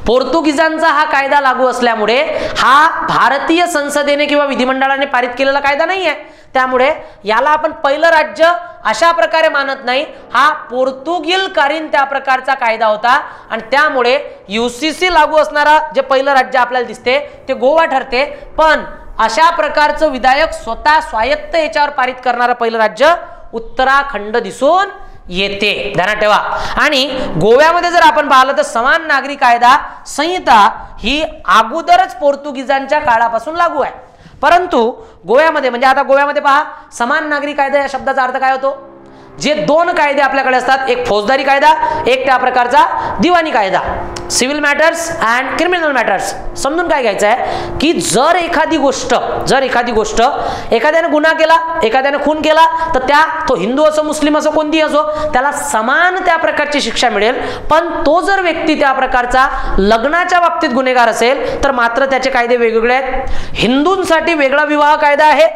पोर्तुगीजांचा हा कायदा लागू असल्यामुळे हा भारतीय संसदेने किंवा विधिमंडळाने पारित केलेला कायदा नाही आहे, त्यामुळे याला आपण पहिलं राज्य अशा प्रकारे मानत नाही। हा पोर्तुगीजकालीन त्या प्रकारचा कायदा होता आणि त्यामुळे UCC लागू असणारा जे पहिलं राज्य आपल्याला दिसते ते गोवा ठरते। पण अशा प्रकारचं विधायक स्वतः स्वायत्त याच्यावर पारित करणारं पहिलं राज्य उत्तराखंड दिसून येते, ध्यानात ठेवा। आणि गोव्यामध्ये जर आपण पाहिलं तर समान नागरी कायदा संहिता ही अगोदरच पोर्तुगीजांच्या काळापासून लागू आहे, परंतु गोव्यामध्ये म्हणजे आता गोव्यामध्ये पहा, समान नागरी कायदा या शब्दाचा अर्थ काय होतो, जे 2 कायदे आपल्याकडे असतात, एक फौजदारी कायदा, एक त्या प्रकारचा दिवाणी कायदा, civil matters and criminal matters. समजून काय घ्यायचं आहे की जर एखादी गोष्ट एखाद्याने गुन्हा केला, एखाद्याने खून केला, तर तो हिंदू असो मुस्लिम असो कोणतीही असो त्याला समान त्या प्रकारची शिक्षा मिळेल। पण तो जर व्यक्ती त्या प्रकारचा लग्नाच्या बाबतीत गुन्हेगार असेल तर मात्र त्याचे कायदे वेगवेगळे आहेत। हिंदूंसाठी वेगळा विवाह कायदा आहे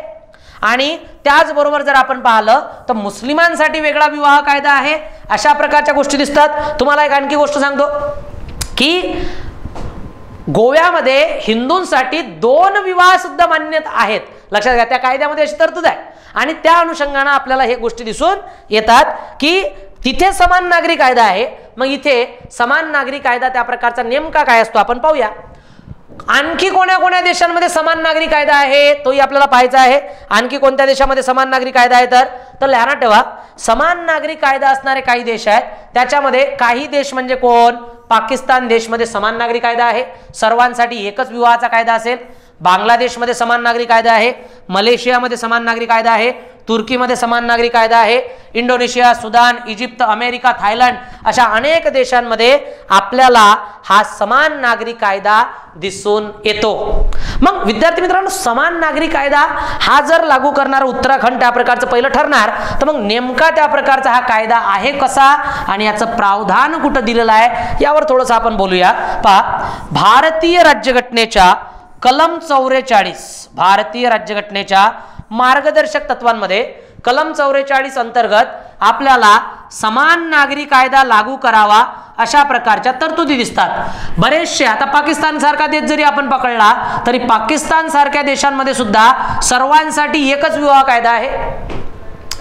आणि त्याचबरोबर जर आपण पाहिलं तर मुस्लिमांसाठी वेगळा विवाह कायदा आहे। अशा प्रकारच्या गोष्टी दिसतात। तुम्हाला एक आणखी गोष्ट सांगतो की गोव्यामध्ये हिंदूंसाठी 2 विवाह सुद्धा मान्य आहेत, लक्षात घ्या, त्या कायद्यामध्ये अशी तरतूद आहे. आणि त्या अनुषंगाने आपल्याला हे गोष्टी दिसून येतात की तिथे समान नागरी कायदा आहे. मग इथे समान नागरी कायदा त्या प्रकारचा नेमका काय असतो आपण पाहूया. आणखी कोण्या देशांमध्ये समान नागरी कायदा आहे तोही आपल्याला पाहायचा आहे. आणखी कोणत्या देशामध्ये समान नागरी कायदा आहे तर लक्षात ठेवा, समान नागरी कायदा असणारे काही देश आहेत. त्याच्यामध्ये काही देश म्हणजे कोण, पाकिस्तान देशमध्ये समान नागरी कायदा आहे, सर्वांसाठी एकच विवाहाचा कायदा असेल. बांगलादेशमध्ये समान नागरी कायदा आहे, मलेशियामध्ये समान नागरी कायदा आहे, तुर्कीमध्ये समान नागरी कायदा आहे, Indonesia, Sudan, Egypt, America, Thailand अशा अनेक देशांमध्ये आपल्याला हा समान नागरी कायदा दिसून येतो. मग विद्यार्थी मित्रांनो, समान नागरी कायदा हा जर लागू करणारा उत्तराखंड त्या प्रकारचं पहिलं ठरणार, तर मग नेमका त्या प्रकारचा हा कायदा आहे कसा आणि याचं प्रावधान कुठं दिलेलं आहे यावर थोडंसं आपण बोलूया. पहा, भारतीय राज्यघटनेच्या कलम 44, भारतीय राज्यघटनेच्या मार्गदर्शक तत्वांमध्ये कलम 44 अंतर्गत आपल्याला समान नागरी कायदा लागू करावा अशा प्रकारच्या तरतुदी दिसतात. बरेचसे, आता पाकिस्तान सारखा देश जरी आपण पकडला तरी पाकिस्तान सारख्या देशांमध्ये सुद्धा सर्वांसाठी एकच विवाह कायदा आहे.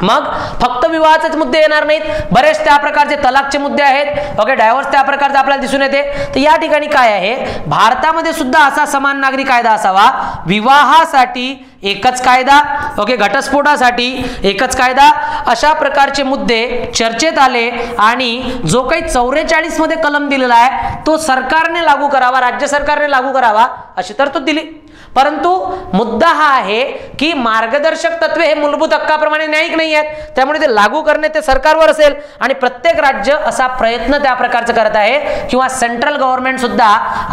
मग फक्त विवाहाचेच मुद्दे येणार नाहीत, बरेच त्या प्रकारचे तलाकचे मुद्दे आहेत. ओके, डायव्हर्स त्या प्रकारचा आपल्याला दिसून येते. तर या ठिकाणी काय आहे, भारतामध्ये सुद्धा असा समान नागरी कायदा असावा, विवाहासाठी एकच कायदा, ओके, घटस्फोटासाठी एकच कायदा, अशा प्रकारचे मुद्दे चर्चेत आले. आणि जो काही 44 मध्ये कलम दिलेला आहे तो सरकारने लागू करावा, राज्य सरकारने लागू करावा अशी तरतूद दिली. परंतु मुद्दा हा आहे की मार्गदर्शक तत्वे हे मूलभूत हक्काप्रमाणे न्यायिक नाही आहेत, त्यामुळे ते लागू करणे ते सरकारवर असेल. आणि प्रत्येक राज्य असा प्रयत्न त्या प्रकारचा करत आहे किंवा सेंट्रल गव्हर्नमेंट सुद्धा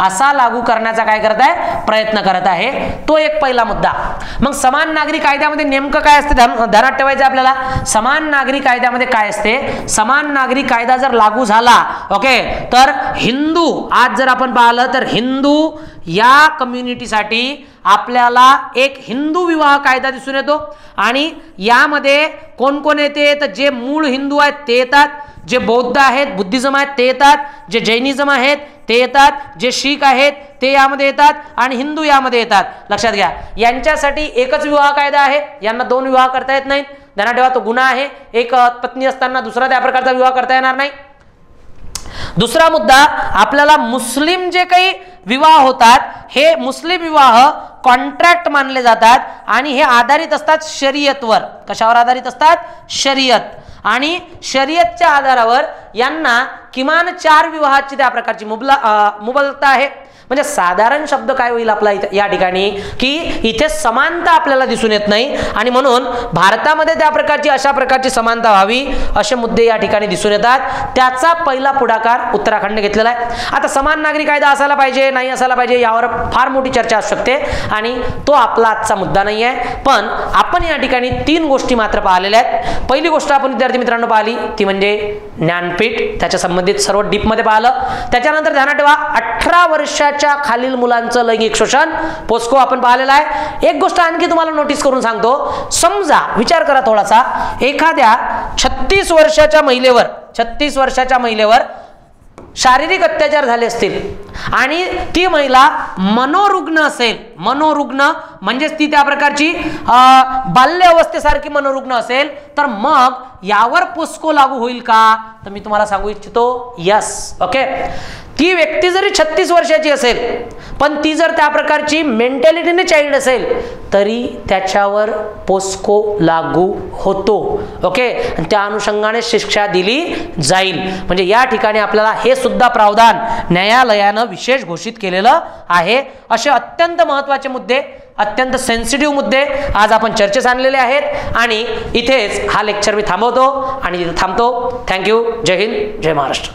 असा लागू करण्याचा काय करत आहे, प्रयत्न करत आहे. तो एक पहिला मुद्दा. मग समान नागरी कायद्यामध्ये नेमकं काय असते ध्यानात ठेवायचं आपल्याला. समान नागरी कायद्यामध्ये काय असते, समान नागरी कायदा जर लागू झाला, ओके, तर हिंदू, आज जर आपण पाहिलं तर हिंदू या कम्युनिटीसाठी आपल्याला एक हिंदू विवाह कायदा दिसून येतो. आणि यामध्ये कोण कोण येते, तर जे मूळ हिंदू आहेत ते येतात, जे बौद्ध आहेत, बुद्धिझम आहेत ते येतात, जे जैनिझम आहेत ते येतात, जे शीख आहेत ते यामध्ये येतात आणि हिंदू यामध्ये येतात. लक्षात घ्या, यांच्यासाठी एकच विवाह कायदा आहे, यांना 2 विवाह करता येत नाहीत. ध्यानात ठेवा, तो गुन्हा आहे. एक पत्नी असताना दुसरा त्या प्रकारचा विवाह करता येणार नाही. दुसरा मुद्दा, आपल्याला मुस्लिम जे काही विवाह होतात हे मुस्लिम विवाह कॉन्ट्रॅक्ट मानले जातात आणि हे आधारित असतात शरीयतवर. कशावर आधारित असतात, शरीयत. आणि शरीयतच्या आधारावर यांना किमान 4 विवाहाची त्या प्रकारची मुबलकता आहे. म्हणजे साधारण शब्द काय होईल आपला या ठिकाणी की इथे समानता आपल्याला दिसून येत नाही आणि म्हणून भारतामध्ये त्या प्रकारची अशा प्रकारची समानता व्हावी असे मुद्दे या ठिकाणी दिसून येतात. त्याचा पहिला पुढाकार उत्तराखंडने घेतलेला आहे. आता समान नागरी कायदा असायला पाहिजे नाही असायला पाहिजे यावर फार मोठी चर्चा असू शकते आणि तो आपला आजचा मुद्दा नाही आहे. पण आपण या ठिकाणी 3 गोष्टी मात्र पाहिलेल्या आहेत. पहिली गोष्ट आपण विद्यार्थी मित्रांनो पाहिली ती म्हणजे ज्ञानपीठ, त्याच्या संबंधित सर्व डीपमध्ये पाहिलं. त्याच्यानंतर ध्यानात ठेवा 18 वर्षाच्या खालील मुलांचं लैंगिक शोषण, पोस्को आपण पाहिलेला आहे. एक गोष्ट आणखी तुम्हाला नोटीस करून सांगतो. समजा विचार करा थोडासा, एखाद्या 36 वर्षाच्या महिलेवर शारीरिक अत्याचार झाले असतील आणि ती महिला मनोरुग्ण असेल, मनोरुग्ण म्हणजेच ती त्या प्रकारची बाल्य अवस्थेसारखी मनोरुग्ण असेल, तर मग यावर पोस्को लागू होईल का, तर मी तुम्हाला सांगू इच्छितो यस. ओके, ती व्यक्ती जरी 36 वर्षाची असेल पण ती जर त्या प्रकारची मेंटॅलिटीने चाइल्ड असेल तरी त्याच्यावर पोस्को लागू होतो. ओके, त्या अनुषंगाने शिक्षा दिली जाईल. म्हणजे या ठिकाणी आपल्याला हे सुद्धा प्रावधान न्यायालयानं विशेष घोषित केलेलं आहे. असे अत्यंत महत्त्वाचे मुद्दे, अत्यंत सेन्सिटिव्ह मुद्दे आज आपण चर्चेस आणलेले आहेत आणि इथेच हा लेक्चर मी थांबवतो आणि थांबतो. थँक्यू. जय हिंद, जय महाराष्ट्र.